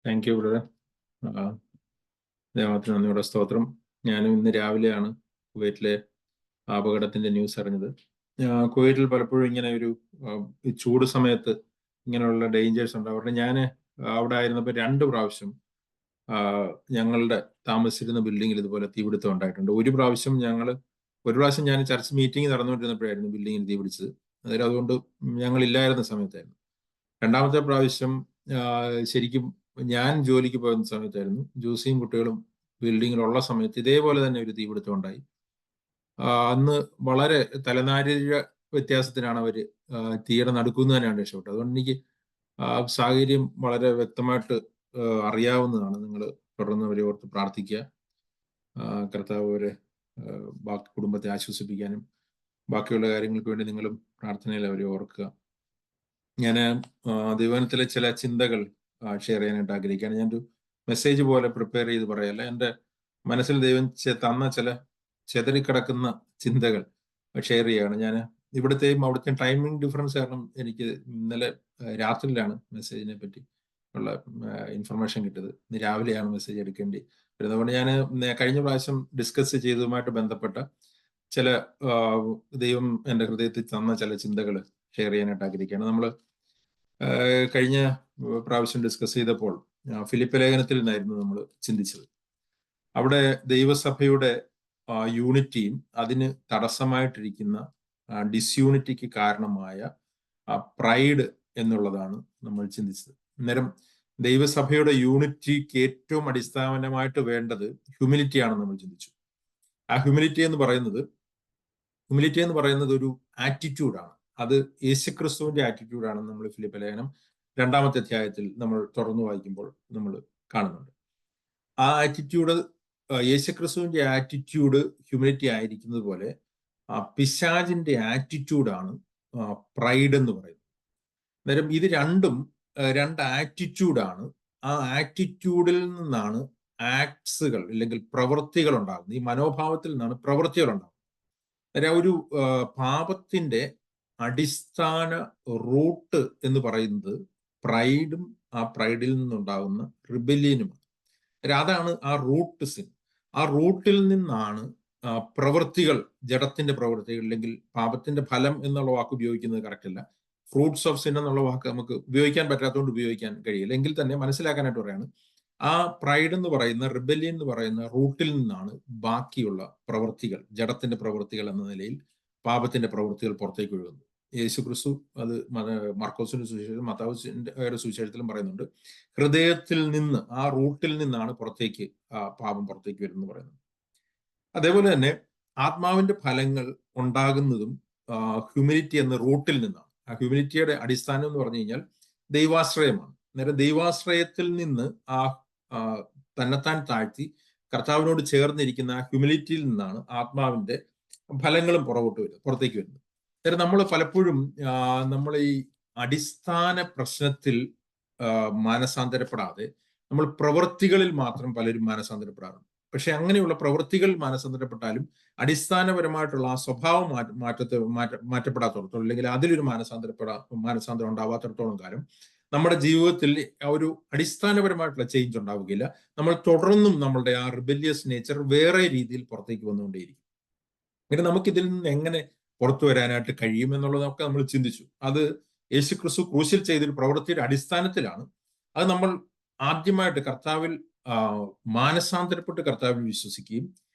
Thank you brother. ദൈവത്തിന് നന്ദിയുടെ സ്തോത്രം. ഞാനും ഇന്ന് രാവിലെയാണ് കുവൈറ്റിലെ അപകടത്തിന്റെ ന്യൂസ് അറിഞ്ഞത്. കുവൈറ്റിൽ പലപ്പോഴും ഇങ്ങനെ ഒരു ഈ ചൂട് സമയത്ത് ഇങ്ങനെയുള്ള ഡേഞ്ചേഴ്സ് ഉണ്ട്. അവരുടെ ഞാൻ അവിടെ ആയിരുന്നപ്പോൾ 2 പ്രാവശ്യം ഞങ്ങളുടെ താമസിച്ചിരുന്ന ബിൽഡിങ്ങിൽ ഇതുപോലെ തീപിടുത്തം ഉണ്ടായിട്ടുണ്ട്. ഒരു പ്രാവശ്യം ഞാൻ ചർച്ച് മീറ്റിംഗ് നടന്നുകൊണ്ടിരുന്നപ്പോഴായിരുന്നു ബിൽഡിങ്ങിൽ തീപിടിച്ചത്. അതായത് അതുകൊണ്ട് ഞങ്ങൾ ഇല്ലായിരുന്ന സമയത്തായിരുന്നു. രണ്ടാമത്തെ പ്രാവശ്യം ശരിക്കും ഞാൻ ജോലിക്ക് പോകുന്ന സമയത്തായിരുന്നു. ജോസിയും കുട്ടികളും ബിൽഡിങ്ങിലുള്ള സമയത്ത് ഇതേപോലെ തന്നെ ഒരു തീപിടുത്തം ഉണ്ടായി. അന്ന് വളരെ തലനാരിഴ വ്യത്യാസത്തിനാണ് അവര് തീയുടെ നടുക്കുന്ന് തന്നെയാണ് രക്ഷപ്പെട്ടത്. അതുകൊണ്ട് എനിക്ക് സാഹചര്യം വളരെ വ്യക്തമായിട്ട് അറിയാവുന്നതാണ്. നിങ്ങൾ തുടർന്ന് അവരെ ഓർത്ത് പ്രാർത്ഥിക്കുക. കർത്താവ് അവരെ ബാക്കി കുടുംബത്തെ ആശ്വസിപ്പിക്കാനും ബാക്കിയുള്ള കാര്യങ്ങൾക്ക് വേണ്ടി നിങ്ങളും പ്രാർത്ഥനയിൽ അവരെ ഓർക്കുക. ഞാൻ ദൈവത്തിലെ ചില ചിന്തകൾ ഷെയർ ചെയ്യാനായിട്ട് ആഗ്രഹിക്കുകയാണ്. ഞാനൊരു മെസ്സേജ് പോലെ പ്രിപ്പയർ ചെയ്ത് പറയല്ല. എൻ്റെ മനസ്സിൽ ദൈവം തന്ന ചില ചെതറിക്കിടക്കുന്ന ചിന്തകൾ ഷെയർ ചെയ്യുകയാണ്. ഞാൻ ഇവിടുത്തെയും അവിടുത്തെയും ടൈമിംഗ് ഡിഫറൻസ് കാരണം എനിക്ക് ഇന്നലെ രാത്രിയിലാണ് മെസ്സേജിനെ പറ്റി ഉള്ള ഇൻഫർമേഷൻ കിട്ടിയത്. ഇന്ന് രാവിലെയാണ് മെസ്സേജ് എടുക്കേണ്ടി വരുന്നത്. അതുകൊണ്ട് ഞാൻ കഴിഞ്ഞ പ്രാവശ്യം ഡിസ്കസ് ചെയ്തതുമായിട്ട് ബന്ധപ്പെട്ട ചില ദൈവം എൻ്റെ ഹൃദയത്തിൽ തന്ന ചില ചിന്തകൾ ഷെയർ ചെയ്യാനായിട്ട് ആഗ്രഹിക്കുകയാണ്. നമ്മൾ കഴിഞ്ഞ പ്രാവശ്യം ഡിസ്കസ് ചെയ്തപ്പോൾ ഫിലിപ്പ് ലേഖനത്തിൽ നിന്നായിരുന്നു നമ്മൾ ചിന്തിച്ചത്. അവിടെ ദൈവസഭയുടെ യൂണിറ്റിയും അതിന് തടസ്സമായിട്ടിരിക്കുന്ന ഡിസ്യൂണിറ്റിക്ക് കാരണമായ പ്രൈഡ് എന്നുള്ളതാണ് നമ്മൾ ചിന്തിച്ചത്. അന്നേരം ദൈവസഭയുടെ യൂണിറ്റിക്ക് ഏറ്റവും അടിസ്ഥാനമായിട്ട് വേണ്ടത് ഹ്യൂമിലിറ്റി ആണെന്ന് നമ്മൾ ചിന്തിച്ചു. ആ ഹ്യൂമിലിറ്റി എന്ന് പറയുന്നത് ഒരു ആറ്റിറ്റ്യൂഡാണ്. അത് യേശുക്രിസ്തുവിന്റെ ആറ്റിറ്റ്യൂഡാണെന്ന് നമ്മൾ ഫിലിപ്പ് ലേഖനം 2-ാമത്തെ അധ്യായത്തിൽ നമ്മൾ തുറന്നു വായിക്കുമ്പോൾ നമ്മൾ കാണുന്നുണ്ട്. ആ ആറ്റിറ്റ്യൂഡ്, യേശുക്രിസ്തുവിന്റെ ആറ്റിറ്റ്യൂഡ് ഹ്യൂമിലിറ്റി ആയിരിക്കുന്നത് പോലെ പിശാചിന്റെ ആറ്റിറ്റ്യൂഡാണ് പ്രൈഡ് എന്ന് പറയുന്നത്. അന്നേരം ഇത് രണ്ടും 2 ആറ്റിറ്റ്യൂഡാണ്. ആ ആറ്റിറ്റ്യൂഡിൽ നിന്നാണ് ആക്ട്സുകൾ അല്ലെങ്കിൽ പ്രവൃത്തികൾ ഉണ്ടാകുന്നത്. ഈ മനോഭാവത്തിൽ നിന്നാണ് പ്രവൃത്തികൾ ഉണ്ടാകുന്നത്. അന്നേരം ഒരു പാപത്തിന്റെ അടിസ്ഥാന റൂട്ട് എന്ന് പറയുന്നത് പ്രൈഡും ആ പ്രൈഡിൽ നിന്നുണ്ടാകുന്ന റിബല്യനുമാണ്. അതാണ് ആ റൂട്ട് സിൻ. ആ റൂട്ടിൽ നിന്നാണ് പ്രവൃത്തികൾ, ജഡത്തിന്റെ പ്രവൃത്തികൾ അല്ലെങ്കിൽ പാപത്തിന്റെ ഫലം എന്നുള്ള വാക്ക് ഉപയോഗിക്കുന്നത് കറക്റ്റ് അല്ല. ഫ്രൂട്ട്സ് ഓഫ് സിൻ എന്നുള്ള വാക്ക് നമുക്ക് ഉപയോഗിക്കാൻ പറ്റാത്തതുകൊണ്ട് ഉപയോഗിക്കാൻ കഴിയില്ല. എങ്കിൽ തന്നെ മനസ്സിലാക്കാനായിട്ട് പറയാണ്, ആ പ്രൈഡ് എന്ന് പറയുന്ന, റിബല്യൻ എന്ന് പറയുന്ന റൂട്ടിൽ നിന്നാണ് ബാക്കിയുള്ള പ്രവൃത്തികൾ, ജഡത്തിന്റെ പ്രവൃത്തികൾ എന്ന നിലയിൽ പാപത്തിന്റെ പ്രവൃത്തികൾ പുറത്തേക്ക് ഒഴുകുന്നത്. യേശു ക്രിസ്തു അത് മർക്കോസിന്റെ സുവിശേഷം, മത്തായിയുടെ സുവിശേഷത്തിലും പറയുന്നുണ്ട്. ഹൃദയത്തിൽ നിന്ന്, ആ റൂട്ടിൽ നിന്നാണ് പുറത്തേക്ക് പാപം പുറത്തേക്ക് വരുന്നത് പറയുന്നത്. അതേപോലെ തന്നെ ആത്മാവിന്റെ ഫലങ്ങൾ ഉണ്ടാകുന്നതും ഹ്യൂമിലിറ്റി എന്ന റൂട്ടിൽ നിന്നാണ്. ആ ഹ്യൂമിലിറ്റിയുടെ അടിസ്ഥാനം എന്ന് പറഞ്ഞു കഴിഞ്ഞാൽ ദൈവാശ്രയമാണ്. അന്നേരം ദൈവാശ്രയത്തിൽ നിന്ന് തന്നെത്താൻ താഴ്ത്തി കർത്താവിനോട് ചേർന്നിരിക്കുന്ന ആ ഹ്യൂമിലിറ്റിയിൽ നിന്നാണ് ആത്മാവിന്റെ ഫലങ്ങളും പുറത്തേക്ക് വരുന്നത്. അന്നേരം നമ്മൾ പലപ്പോഴും നമ്മൾ ഈ അടിസ്ഥാന പ്രശ്നത്തിൽ മാനസാന്തരപ്പെടാതെ നമ്മൾ പ്രവൃത്തികളിൽ മാത്രം പലരും മാനസാന്തരപ്പെടാറുണ്ട്. പക്ഷെ അങ്ങനെയുള്ള പ്രവൃത്തികൾ മാനസാന്തരപ്പെട്ടാലും അടിസ്ഥാനപരമായിട്ടുള്ള ആ സ്വഭാവം മാറ്റപ്പെടാത്തടത്തോളം, അല്ലെങ്കിൽ അതിലൊരു മാനസാന്തരം ഉണ്ടാവാത്തിടത്തോളം കാലം നമ്മുടെ ജീവിതത്തിൽ ഒരു അടിസ്ഥാനപരമായിട്ടുള്ള ചേഞ്ച് ഉണ്ടാവുകയില്ല. നമ്മൾ തുടർന്നും നമ്മളുടെ ആ റിബല്യസ് നേച്ചർ വേറെ രീതിയിൽ പുറത്തേക്ക് വന്നുകൊണ്ടേയിരിക്കും. അങ്ങനെ നമുക്കിതിൽ നിന്ന് എങ്ങനെ പുറത്തു വരാനായിട്ട് കഴിയും എന്നുള്ളതൊക്കെ നമ്മൾ ചിന്തിച്ചു. അത് യേശുക്രിസ്തു ക്രൂശിൽ ചെയ്തൊരു പ്രവൃത്തിയുടെ അടിസ്ഥാനത്തിലാണ്. അത് നമ്മൾ ആദ്യമായിട്ട് കർത്താവിൽ മാനസാന്തരപ്പെട്ട് കർത്താവിൽ വിശ്വസിക്കുകയും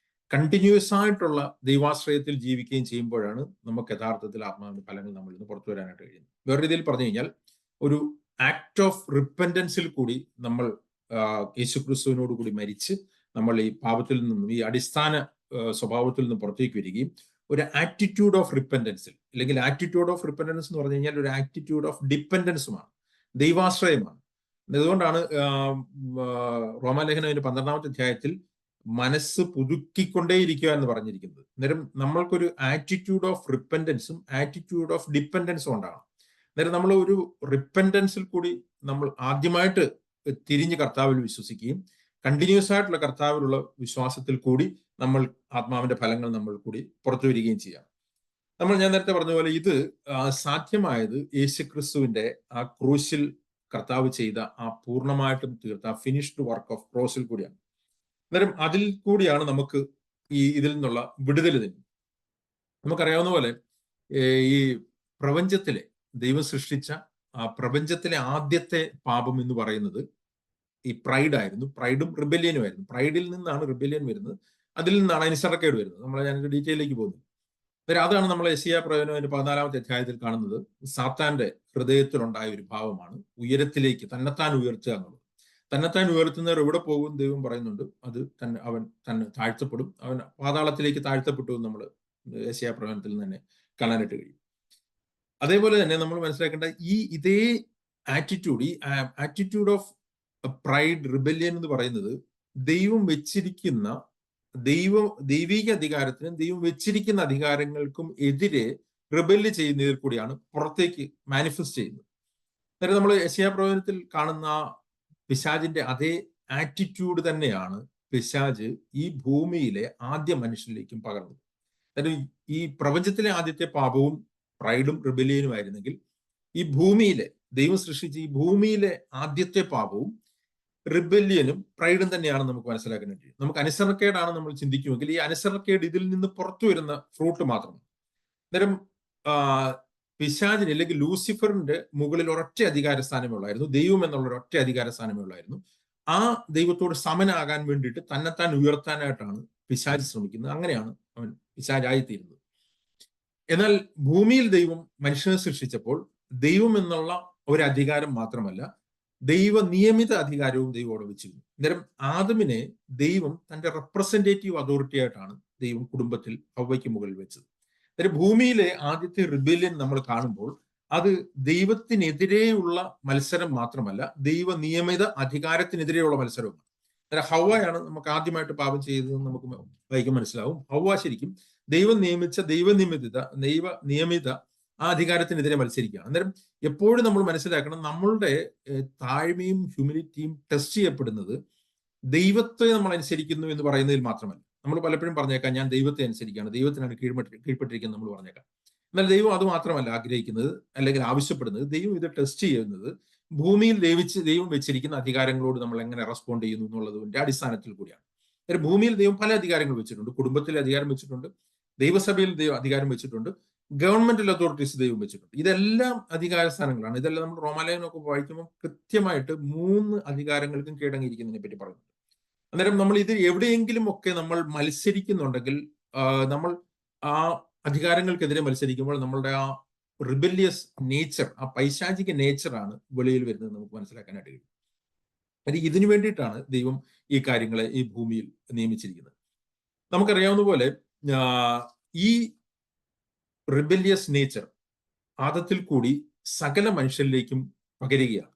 കണ്ടിന്യൂസ് ആയിട്ടുള്ള ദൈവാശ്രയത്തിൽ ജീവിക്കുകയും ചെയ്യുമ്പോഴാണ് നമുക്ക് യഥാർത്ഥത്തിൽ ആത്മാവിന്റെ ഫലങ്ങൾ നമ്മളിൽ നിന്ന് പുറത്തു വരാനായിട്ട് കഴിയുന്നത്. വേറെ രീതിയിൽ പറഞ്ഞു കഴിഞ്ഞാൽ ഒരു ആക്ട് ഓഫ് റിപ്പന്റൻസിൽ കൂടി നമ്മൾ യേശുക്രിസ്തുവിനോട് കൂടി മരിച്ച് നമ്മൾ ഈ പാപത്തിൽ നിന്നും, ഈ അടിസ്ഥാന സ്വഭാവത്തിൽ നിന്ന് പുറത്തേക്ക് വരികയും ഒരു ആറ്റിറ്റ്യൂഡ് ഓഫ് റിപ്പന്റൻസിൽ, അല്ലെങ്കിൽ ആറ്റിറ്റ്യൂഡ് ഓഫ് റിപ്പന്റൻസ് എന്ന് പറഞ്ഞു കഴിഞ്ഞാൽ ഒരു ആറ്റിറ്റ്യൂഡ് ഓഫ് ഡിപ്പെൻഡൻസുമാണ്, ദൈവാശ്രയമാണ്. അതുകൊണ്ടാണ് റോമാലേഖനം 12-ാമത്തെ അധ്യായത്തിൽ മനസ്സ് പുതുക്കിക്കൊണ്ടേയിരിക്കുക എന്ന് പറഞ്ഞിരിക്കുന്നത്. അന്നേരം നമ്മൾക്കൊരു ആറ്റിറ്റ്യൂഡ് ഓഫ് റിപ്പന്റൻസും ആറ്റിറ്റ്യൂഡ് ഓഫ് ഡിപ്പെൻഡൻസും ഉണ്ടാകണം. അന്നേരം നമ്മൾ ഒരു റിപ്പന്റൻസിൽ കൂടി നമ്മൾ ആദ്യമായിട്ട് തിരിഞ്ഞ് കർത്താവിൽ വിശ്വസിക്കുകയും കണ്ടിന്യൂസ് ആയിട്ടുള്ള കർത്താവിലുള്ള വിശ്വാസത്തിൽ കൂടി നമ്മൾ ആത്മാവിന്റെ ഫലങ്ങൾ നമ്മൾ കൂടി പുറത്തു വരികയും ചെയ്യാം. ഞാൻ നേരത്തെ പറഞ്ഞ പോലെ ഇത് സാധ്യമായത് യേശുക്രിസ്തുവിന്റെ ആ ക്രൂശിൽ കർത്താവ് ചെയ്ത ആ പൂർണ്ണമായിട്ടും തീർത്ത ആ ഫിനിഷ്ഡ് വർക്ക് ഓഫ് ക്രോസിൽ കൂടിയാണ്. അന്നേരം അതിൽ കൂടിയാണ് നമുക്ക് ഇതിൽ നിന്നുള്ള വിടുതൽ തരുന്നത്. നമുക്കറിയാവുന്ന പോലെ ഈ പ്രപഞ്ചത്തിലെ ദൈവം സൃഷ്ടിച്ച പ്രപഞ്ചത്തിലെ ആദ്യത്തെ പാപം എന്ന് പറയുന്നത് ഈ പ്രൈഡ് ആയിരുന്നു. പ്രൈഡും റിബല്യനും ആയിരുന്നു. പ്രൈഡിൽ നിന്നാണ് റിബല്യൻ വരുന്നത്, അതിൽ നിന്നാണ് അനുസരണക്കേട് വരുന്നത്. ഞാനൊരു ഡീറ്റെയിലേക്ക് പോകുന്നു. അതാണ് നമ്മൾ യെശയ്യാ പ്രവചനം 14-ാമത്തെ അധ്യായത്തിൽ കാണുന്നത്. സാത്താന്റെ ഹൃദയത്തിലുണ്ടായ ഒരു ഭാവമാണ് ഉയരത്തിലേക്ക് തന്നെത്താൻ ഉയർത്തുക എന്നുള്ളത്. തന്നെത്താൻ ഉയർത്തുന്നവർ എവിടെ പോകും ദൈവം പറയുന്നുണ്ട്. അത് അവൻ തന്നെ താഴ്ത്തപ്പെടും. അവൻ പാതാളത്തിലേക്ക് താഴ്ത്തപ്പെട്ടു എന്ന് നമ്മൾ യെശയ്യാ പ്രവചനത്തിൽ തന്നെ കാണാനായിട്ട് കഴിയും. അതേപോലെ തന്നെ നമ്മൾ മനസ്സിലാക്കേണ്ട ഇതേ ആറ്റിറ്റ്യൂഡ്, ഈ ആറ്റിറ്റ്യൂഡ് ഓഫ് പ്രൈഡ്, റിബല്യൻ എന്ന് പറയുന്നത് ദൈവം വെച്ചിരിക്കുന്ന ദൈവിക അധികാരത്തിനും ദൈവം വെച്ചിരിക്കുന്ന അധികാരങ്ങൾക്കും എതിരെ റിബല്ല് ചെയ്യുന്നതിൽ കൂടിയാണ് പുറത്തേക്ക് മാനിഫെസ്റ്റ് ചെയ്യുന്നത്. അതായത് നമ്മൾ യെശയ്യാ പ്രവചനത്തിൽ കാണുന്ന പിശാചിന്റെ അതേ ആറ്റിറ്റ്യൂഡ് തന്നെയാണ് പിശാച് ഈ ഭൂമിയിലെ ആദ്യ മനുഷ്യനിലേക്കും പകർന്നത്. അതായത് ഈ പ്രപഞ്ചത്തിലെ ആദ്യത്തെ പാപവും പ്രൈഡും റിബല്യനും ആയിരുന്നെങ്കിൽ, ഈ ഭൂമിയിലെ ദൈവം സൃഷ്ടിച്ച ഈ ഭൂമിയിലെ ആദ്യത്തെ പാപവും റിബല്യനും പ്രൈഡും തന്നെയാണ് നമുക്ക് മനസ്സിലാക്കാൻ പറ്റും. നമുക്ക് അനുസരണക്കേടാണ് നമ്മൾ ചിന്തിക്കുമെങ്കിൽ ഈ അനുസരണക്കേട് ഇതിൽ നിന്ന് പുറത്തു വരുന്ന ഫ്രൂട്ട് മാത്രമാണ്. അന്നേരം പിശാചിന് അല്ലെങ്കിൽ ലൂസിഫറിന്റെ മുകളിൽ ഒരൊറ്റ അധികാര സ്ഥാനമേ ഉള്ളായിരുന്നു. ദൈവം എന്നുള്ള ഒരൊറ്റ അധികാര സ്ഥാനമേ ഉള്ളായിരുന്നു. ആ ദൈവത്തോട് സമനാകാൻ വേണ്ടിയിട്ട് തന്നെത്താൻ ഉയർത്താനായിട്ടാണ് പിശാച് ശ്രമിക്കുന്നത്. അങ്ങനെയാണ് അവൻ പിശാചായിത്തീരുന്നത്. എന്നാൽ ഭൂമിയിൽ ദൈവം മനുഷ്യനെ സൃഷ്ടിച്ചപ്പോൾ ദൈവം എന്നുള്ള ഒരു അധികാരം മാത്രമല്ല, ദൈവ നിയമിത അധികാരവും ദൈവം അവിടെ വെച്ചിരുന്നു. അന്നേരം ആദമിനെ ദൈവം തന്റെ റെപ്രസെന്റേറ്റീവ് അതോറിറ്റി ആയിട്ടാണ് ദൈവം കുടുംബത്തിൽ ഹവ്വയ്ക്ക് മുകളിൽ വെച്ചത്. അന്നേരം ഭൂമിയിലെ ആദ്യത്തെ റിബല്യൻ നമ്മൾ കാണുമ്പോൾ അത് ദൈവത്തിനെതിരെയുള്ള മത്സരം മാത്രമല്ല, ദൈവ നിയമിത അധികാരത്തിനെതിരെയുള്ള മത്സരവുമാണ്. അന്നേരം ഹവ്വയാണ് നമുക്ക് ആദ്യമായിട്ട് പാപം ചെയ്തതെന്ന് നമുക്ക് വായിക്കാൻ മനസ്സിലാവും. ഹവ്വ ശരിക്കും ദൈവം നിയമിച്ച ദൈവ നിയമിത ആ അധികാരത്തിനെതിരെ മത്സരിക്കുകയാണ്. അന്നേരം എപ്പോഴും നമ്മൾ മനസ്സിലാക്കണം, നമ്മളുടെ താഴ്മയും ഹ്യൂമിലിറ്റിയും ടെസ്റ്റ് ചെയ്യപ്പെടുന്നത് ദൈവത്തെ നമ്മൾ അനുസരിക്കുന്നു എന്ന് പറയുന്നതിൽ മാത്രമല്ല. നമ്മൾ പലപ്പോഴും പറഞ്ഞേക്കാം, ഞാൻ ദൈവത്തെ അനുസരിക്കുകയാണ്, ദൈവത്തിനാണ് കീഴ്പ്പെട്ടിരിക്കുന്നത് നമ്മൾ പറഞ്ഞേക്കാം. എന്നാൽ ദൈവം അത് മാത്രമല്ല ആഗ്രഹിക്കുന്നത് അല്ലെങ്കിൽ ആവശ്യപ്പെടുന്നത്. ദൈവം ഇത് ടെസ്റ്റ് ചെയ്യുന്നത് ഭൂമിയിൽ ദൈവം വെച്ചിരിക്കുന്ന അധികാരങ്ങളോട് നമ്മൾ എങ്ങനെ റെസ്പോണ്ട് ചെയ്യുന്നു എന്നുള്ളതിന്റെ അടിസ്ഥാനത്തിൽ കൂടിയാണ്. ഭൂമിയിൽ ദൈവം പല അധികാരങ്ങൾ വെച്ചിട്ടുണ്ട്. കുടുംബത്തിൽ അധികാരം വെച്ചിട്ടുണ്ട്, ദൈവസഭയിൽ ദൈവം അധികാരം വെച്ചിട്ടുണ്ട്, ഗവൺമെന്റൽ അതോറിറ്റീസ് ദൈവം വെച്ചിട്ടുണ്ട്. ഇതെല്ലാം അധികാര സ്ഥാനങ്ങളാണ്. ഇതെല്ലാം നമ്മൾ റോമാലേഖനമൊക്കെ വായിക്കുമ്പോൾ കൃത്യമായിട്ട് 3 അധികാരങ്ങൾക്കും കീഴടങ്ങിയിരിക്കുന്നതിനെ പറ്റി പറയുന്നുണ്ട്. അന്നേരം നമ്മൾ ഇത് എവിടെയെങ്കിലും ഒക്കെ നമ്മൾ മത്സരിക്കുന്നുണ്ടെങ്കിൽ, നമ്മൾ ആ അധികാരങ്ങൾക്കെതിരെ മത്സരിക്കുമ്പോൾ നമ്മളുടെ ആ റിബല്യസ് നേച്ചർ, ആ പൈശാചിക നേച്ചറാണ് വെളിയിൽ വരുന്നത് നമുക്ക് മനസ്സിലാക്കാനായിട്ട് കഴിയും. അത് ഇതിനു വേണ്ടിയിട്ടാണ് ദൈവം ഈ കാര്യങ്ങളെ ഈ ഭൂമിയിൽ നിയമിച്ചിരിക്കുന്നത്. നമുക്കറിയാവുന്ന പോലെ ഈ റിബല്യസ് നേച്ചർ ആദത്തിൽ കൂടി സകല മനുഷ്യരിലേക്കും പകരുകയാണ്.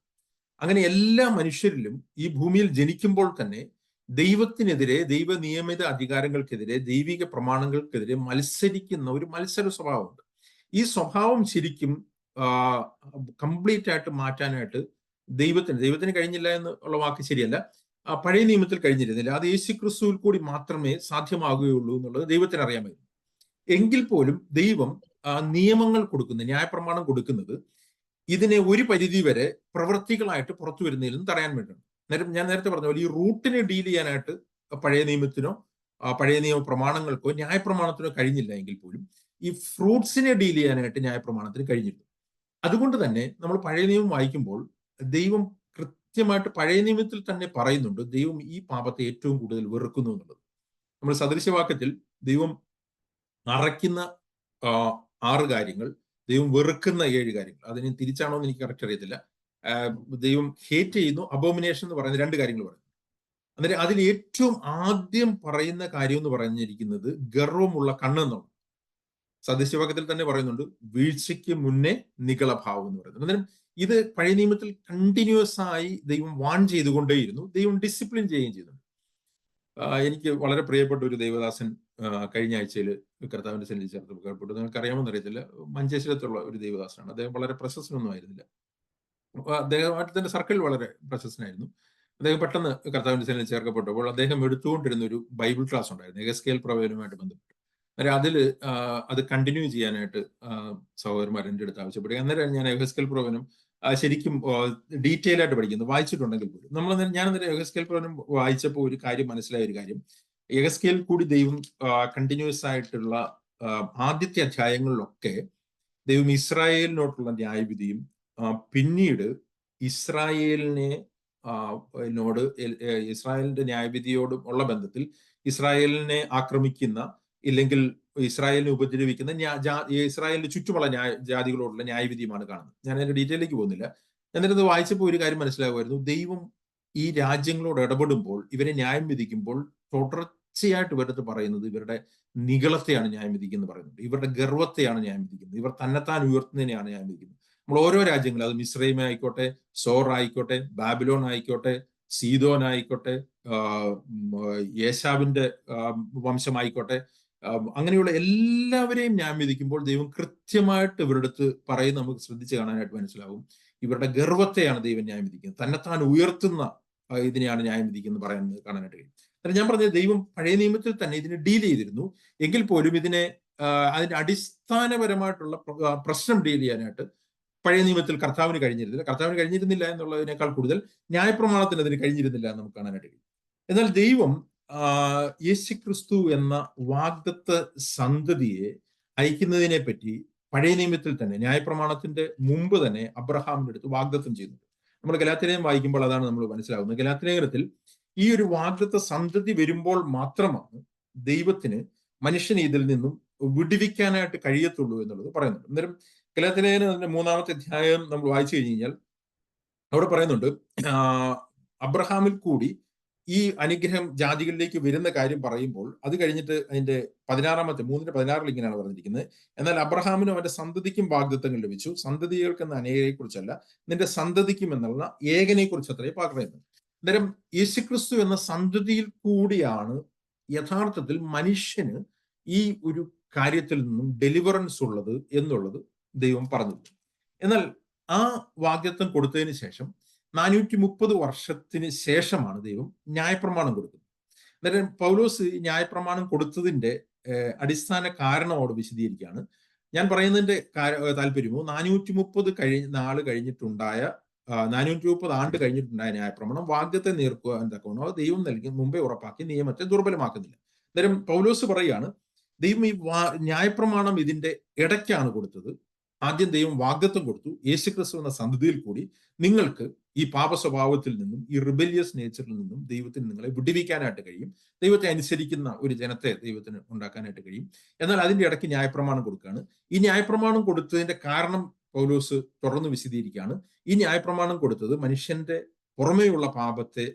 അങ്ങനെ എല്ലാ മനുഷ്യരിലും ഈ ഭൂമിയിൽ ജനിക്കുമ്പോൾ തന്നെ ദൈവത്തിനെതിരെ, ദൈവ നിയമിത അധികാരങ്ങൾക്കെതിരെ, ദൈവിക പ്രമാണങ്ങൾക്കെതിരെ മത്സരിക്കുന്ന ഒരു മത്സര സ്വഭാവമുണ്ട്. ഈ സ്വഭാവം ശരിക്കും കംപ്ലീറ്റ് ആയിട്ട് മാറ്റാനായിട്ട് ദൈവത്തിന് കഴിഞ്ഞില്ല എന്നുള്ള വാക്ക് ശരിയല്ല, പഴയ നിയമത്തിൽ കഴിഞ്ഞിരുന്നില്ല. അത് യേശുക്രിസ്തുവിൽ കൂടി മാത്രമേ സാധ്യമാകുകയുള്ളൂ എന്നുള്ളത് ദൈവത്തിന് അറിയാമായിരുന്നു. എങ്കിൽ പോലും ദൈവം നിയമങ്ങൾ കൊടുക്കുന്നത്, ന്യായപ്രമാണം കൊടുക്കുന്നത് ഇതിനെ ഒരു പരിധി വരെ പ്രവൃത്തികളായിട്ട് പുറത്തു വരുന്നതിൽ നിന്ന് തടയാൻ വേണ്ടിയാണ്. ഞാൻ നേരത്തെ പറഞ്ഞ പോലെ ഈ റൂട്ടിനെ ഡീൽ ചെയ്യാനായിട്ട് പഴയ നിയമത്തിനോ പഴയ നിയമ പ്രമാണങ്ങൾക്കോ ന്യായപ്രമാണത്തിനോ കഴിഞ്ഞില്ല എങ്കിൽ പോലും ഈ ഫ്രൂട്ട്സിനെ ഡീൽ ചെയ്യാനായിട്ട് ന്യായപ്രമാണത്തിന് കഴിഞ്ഞിരുന്നു. അതുകൊണ്ട് തന്നെ നമ്മൾ പഴയ നിയമം വായിക്കുമ്പോൾ ദൈവം കൃത്യമായിട്ട് പഴയ നിയമത്തിൽ തന്നെ പറയുന്നുണ്ട് ദൈവം ഈ പാപത്തെ ഏറ്റവും കൂടുതൽ വെറുക്കുന്നു എന്നുള്ളത്. നമ്മൾ സദൃശവാക്യത്തിൽ ദൈവം അറയ്ക്കുന്ന 6 കാര്യങ്ങൾ, ദൈവം വെറുക്കുന്ന 7 കാര്യങ്ങൾ, അതിന് തിരിച്ചാണോ എന്ന് എനിക്ക് കറക്റ്റ് അറിയത്തില്ല. ദൈവം ഹേറ്റ് ചെയ്യുന്നു, അബോമിനേഷൻ എന്ന് പറയുന്ന 2 കാര്യങ്ങൾ പറയുന്നു. അന്നേരം അതിൽ ഏറ്റവും ആദ്യം പറയുന്ന കാര്യം എന്ന് പറഞ്ഞിരിക്കുന്നത് ഗർവമുള്ള കണ്ണെന്നാണ്. സദൃശവാക്യത്തിൽ തന്നെ പറയുന്നുണ്ട്, വീഴ്ചയ്ക്ക് മുന്നേ നിഗളഭാവം എന്ന് പറയുന്നത്. അന്നേരം ഇത് പഴയ നിയമത്തിൽ കണ്ടിന്യൂസ് ആയി ദൈവം വാൺ ചെയ്തുകൊണ്ടേയിരുന്നു, ദൈവം ഡിസിപ്ലിൻ ചെയ്യുകയും ചെയ്തു. എനിക്ക് വളരെ പ്രിയപ്പെട്ട ഒരു ദൈവദാസൻ കഴിഞ്ഞ ആഴ്ചയിൽ കർത്താവിന്റെ സന്നിധിയിൽ ചേർക്കപ്പെട്ടു. നിങ്ങൾക്ക് അറിയാമെന്ന് അറിയത്തില്ല, മഞ്ചേശ്വരത്തുള്ള ഒരു ദൈവദാസനാണ്. അദ്ദേഹം വളരെ പ്രശസ്തനൊന്നും ആയിരുന്നില്ല. അദ്ദേഹമായിട്ട് തന്നെ സർക്കിൾ വളരെ പ്രശസ്തനായിരുന്നു. അദ്ദേഹം പെട്ടെന്ന് കർത്താവിന്റെ സന്നിധിയിൽ ചേർക്കപ്പെട്ടപ്പോൾ അദ്ദേഹം എടുത്തുകൊണ്ടിരുന്ന ഒരു ബൈബിൾ ക്ലാസ് ഉണ്ടായിരുന്നു, യെഹെസ്കേൽ പ്രവചനവുമായിട്ട് ബന്ധപ്പെട്ട്. അന്നേരം അത് കണ്ടിന്യൂ ചെയ്യാനായിട്ട് സഹോദരന്മാർ എൻ്റെ അടുത്ത് ആവശ്യപ്പെടുക. അന്നേരം ഞാൻ യെഹെസ്കേൽ പ്രവചനം ശരിക്കും ഡീറ്റെയിൽ ആയിട്ട് പഠിക്കുന്നത്, വായിച്ചിട്ടുണ്ടെങ്കിൽ പോലും ഞാനന്നേരം യെഹെസ്കേൽ പ്രവചനം വായിച്ചപ്പോൾ ഒരു കാര്യം മനസ്സിലായ ഒരു കാര്യം, യെഹെസ്കേൽ കൂടി ദൈവം കണ്ടിന്യൂസ് ആയിട്ടുള്ള ആദ്യത്തെ അധ്യായങ്ങളിലൊക്കെ ദൈവം ഇസ്രായേലിനോട്ടുള്ള ന്യായവിധിയും പിന്നീട് ഇസ്രായേലിനെ ഇസ്രായേലിന്റെ ന്യായവിധിയോടും ഉള്ള ബന്ധത്തിൽ ഇസ്രായേലിനെ ആക്രമിക്കുന്ന ഇല്ലെങ്കിൽ ഇസ്രായേലിനെ ഉപദ്രവിക്കുന്ന ഇസ്രായേലിന് ചുറ്റുമുള്ള ജാതികളോടുള്ള ന്യായവിധിയുമാണ് കാണുന്നത്. ഞാൻ അതിന്റെ ഡീറ്റെയിലേക്ക് പോകുന്നില്ല. എന്നിട്ട് വായിച്ചപ്പോൾ ഒരു കാര്യം മനസ്സിലാകുമായിരുന്നു, ദൈവം ഈ രാജ്യങ്ങളോട് ഇടപെടുമ്പോൾ, ഇവരെ ന്യായം വിധിക്കുമ്പോൾ തുടർച്ചയായിട്ട് ഇവരടുത്ത് പറയുന്നത് ഇവരുടെ നിഗളത്തെയാണ് ന്യായം വിധിക്കുന്നത് പറയുന്നുണ്ട്, ഇവരുടെ ഗർവത്തെയാണ് ന്യായം വിധിക്കുന്നത്, ഇവർ തന്നെത്താൻ ഉയർത്തുന്നതിനെയാണ് ന്യായം വിധിക്കുന്നത്. നമ്മൾ ഓരോ രാജ്യങ്ങളും, അത് മിസ്രൈം ആയിക്കോട്ടെ, സോർ ആയിക്കോട്ടെ, ബാബിലോൺ ആയിക്കോട്ടെ, സീദോൻ ആയിക്കോട്ടെ, യേശാവിന്റെ വംശമായിക്കോട്ടെ, അങ്ങനെയുള്ള എല്ലാവരെയും ന്യായം വിധിക്കുമ്പോൾ ദൈവം കൃത്യമായിട്ട് ഇവരുടെ അടുത്ത് പറയും. നമുക്ക് ശ്രദ്ധിച്ച് കാണാനായിട്ട് മനസ്സിലാവും, ഇവരുടെ ഗർവത്തെയാണ് ദൈവം ന്യായം വിധിക്കുന്നത്, തന്നെത്താൻ ഉയർത്തുന്ന ഇതിനെയാണ് ന്യായം വിധിക്കുന്നത് പറയുന്നത് കാണാനായിട്ട് കഴിയും. അല്ല, ഞാൻ പറഞ്ഞത് ദൈവം പഴയ നിയമത്തിൽ തന്നെ ഇതിനെ ഡീൽ ചെയ്തിരുന്നു, എങ്കിൽ പോലും ഇതിനെ അതിന്റെ അടിസ്ഥാനപരമായിട്ടുള്ള പ്രശ്നം ഡീൽ ചെയ്യാനായിട്ട് പഴയ നിയമത്തിൽ കർത്താവിന് കഴിഞ്ഞിരുന്നില്ല എന്നുള്ളതിനേക്കാൾ കൂടുതൽ ന്യായപ്രമാണത്തിന് അതിന് കഴിഞ്ഞിരുന്നില്ല എന്ന് നമുക്ക് കാണാനായിട്ട് കഴിയും. എന്നാൽ ദൈവം യേശുക്രിസ്തു എന്ന വാഗ്ദത്ത സന്തതിയെ അയക്കുന്നതിനെ പറ്റി പഴയ നിയമത്തിൽ തന്നെ, ന്യായപ്രമാണത്തിന്റെ മുമ്പ് തന്നെ അബ്രഹാമിന്റെ അടുത്ത് വാഗ്ദത്തം ചെയ്യുന്നുണ്ട്. നമ്മൾ ഗലാത്യലേഖനം വായിക്കുമ്പോൾ അതാണ് നമ്മൾ മനസ്സിലാവുന്നത്. ഗലാത്യലേഖനത്തിൽ ഈ ഒരു വാഗ്ദത്ത സന്തതി വരുമ്പോൾ മാത്രമാണ് ദൈവത്തിന് മനുഷ്യനെ ഇതിൽ നിന്നും വിടുവിക്കാനായിട്ട് കഴിയത്തുള്ളൂ എന്നുള്ളത് പറയുന്നുണ്ട്. അന്നേരം ഗലാത്യലേഖനത്തിന്റെ 3-ാമത്തെ അധ്യായം നമ്മൾ വായിച്ചു കഴിഞ്ഞാൽ അവിടെ പറയുന്നുണ്ട്, അബ്രഹാമിൽ കൂടി ഈ അനുഗ്രഹം ജാതികളിലേക്ക് വരുന്ന കാര്യം പറയുമ്പോൾ അത് കഴിഞ്ഞിട്ട് അതിന്റെ 3:16 ഇങ്ങനെയാണ് പറഞ്ഞിരിക്കുന്നത്, എന്നാൽ അബ്രഹാമിനും അവന്റെ സന്തതിക്കും വാഗ്ദത്തങ്ങൾ ലഭിച്ചു, സന്തതികൾക്കെന്ന അനേകരെ കുറിച്ചല്ല, നിന്റെ സന്തതിക്കും എന്നുള്ള ഏകനെ കുറിച്ച് അത്രയും പറയുന്നത്. അന്നേരം യേശുക്രിസ്തു എന്ന സന്തതിയിൽ കൂടിയാണ് യഥാർത്ഥത്തിൽ മനുഷ്യന് ഈ ഒരു കാര്യത്തിൽ നിന്നും ഡെലിവറൻസ് ഉള്ളത് എന്നുള്ളത് ദൈവം പറഞ്ഞു. എന്നാൽ ആ വാഗ്ദത്തം കൊടുത്തതിന് ശേഷം 430 വർഷത്തിന് ശേഷമാണ് ദൈവം ന്യായപ്രമാണം കൊടുക്കുന്നത്. അന്നേരം പൗലോസ് ന്യായപ്രമാണം കൊടുത്തതിന്റെ അടിസ്ഥാന കാരണം അവിടെ വിശദീകരിക്കുകയാണ്. ഞാൻ പറയുന്നതിന്റെ താല്പര്യമോ 430 കഴിഞ്ഞിട്ടുണ്ടായ 430 ആണ്ട് കഴിഞ്ഞിട്ടുണ്ടായ ന്യായപ്രമാണം വാഗ്ദത്തെ നേർക്കുവാൻ തക്കവണ്ണോ ദൈവം നൽകി മുമ്പേ ഉറപ്പാക്കി നിയമത്തെ ദുർബലമാക്കുന്നില്ല. അന്നേരം പൗലോസ് പറയുകയാണ്, ദൈവം ഈ ന്യായപ്രമാണം ഇതിന്റെ ഇടയ്ക്കാണ് കൊടുത്തത്. ആദ്യം ദൈവം വാഗ്ദത്തം കൊടുത്തു, യേശുക്രിസ്തു എന്ന സന്തതിയിൽ കൂടി നിങ്ങൾക്ക് ഈ പാപ സ്വഭാവത്തിൽ നിന്നും ഈ റിബലിയസ് നേച്ചറിൽ നിന്നും ദൈവത്തിന് നിങ്ങളെ വിടുവിക്കാനായിട്ട് കഴിയും, ദൈവത്തെ അനുസരിക്കുന്ന ഒരു ജനത്തെ ദൈവത്തിന് ഉണ്ടാക്കാനായിട്ട് കഴിയും. എന്നാൽ അതിന്റെ ഇടയ്ക്ക് ന്യായപ്രമാണം കൊടുക്കുകയാണ്. ഈ ന്യായപ്രമാണം കൊടുത്തതിന്റെ കാരണം പൗലോസ് തുടർന്ന് വിശദീകരിക്കുകയാണ്. ഈ ന്യായപ്രമാണം കൊടുത്തത് മനുഷ്യന്റെ പുറമേയുള്ള പാപത്തെ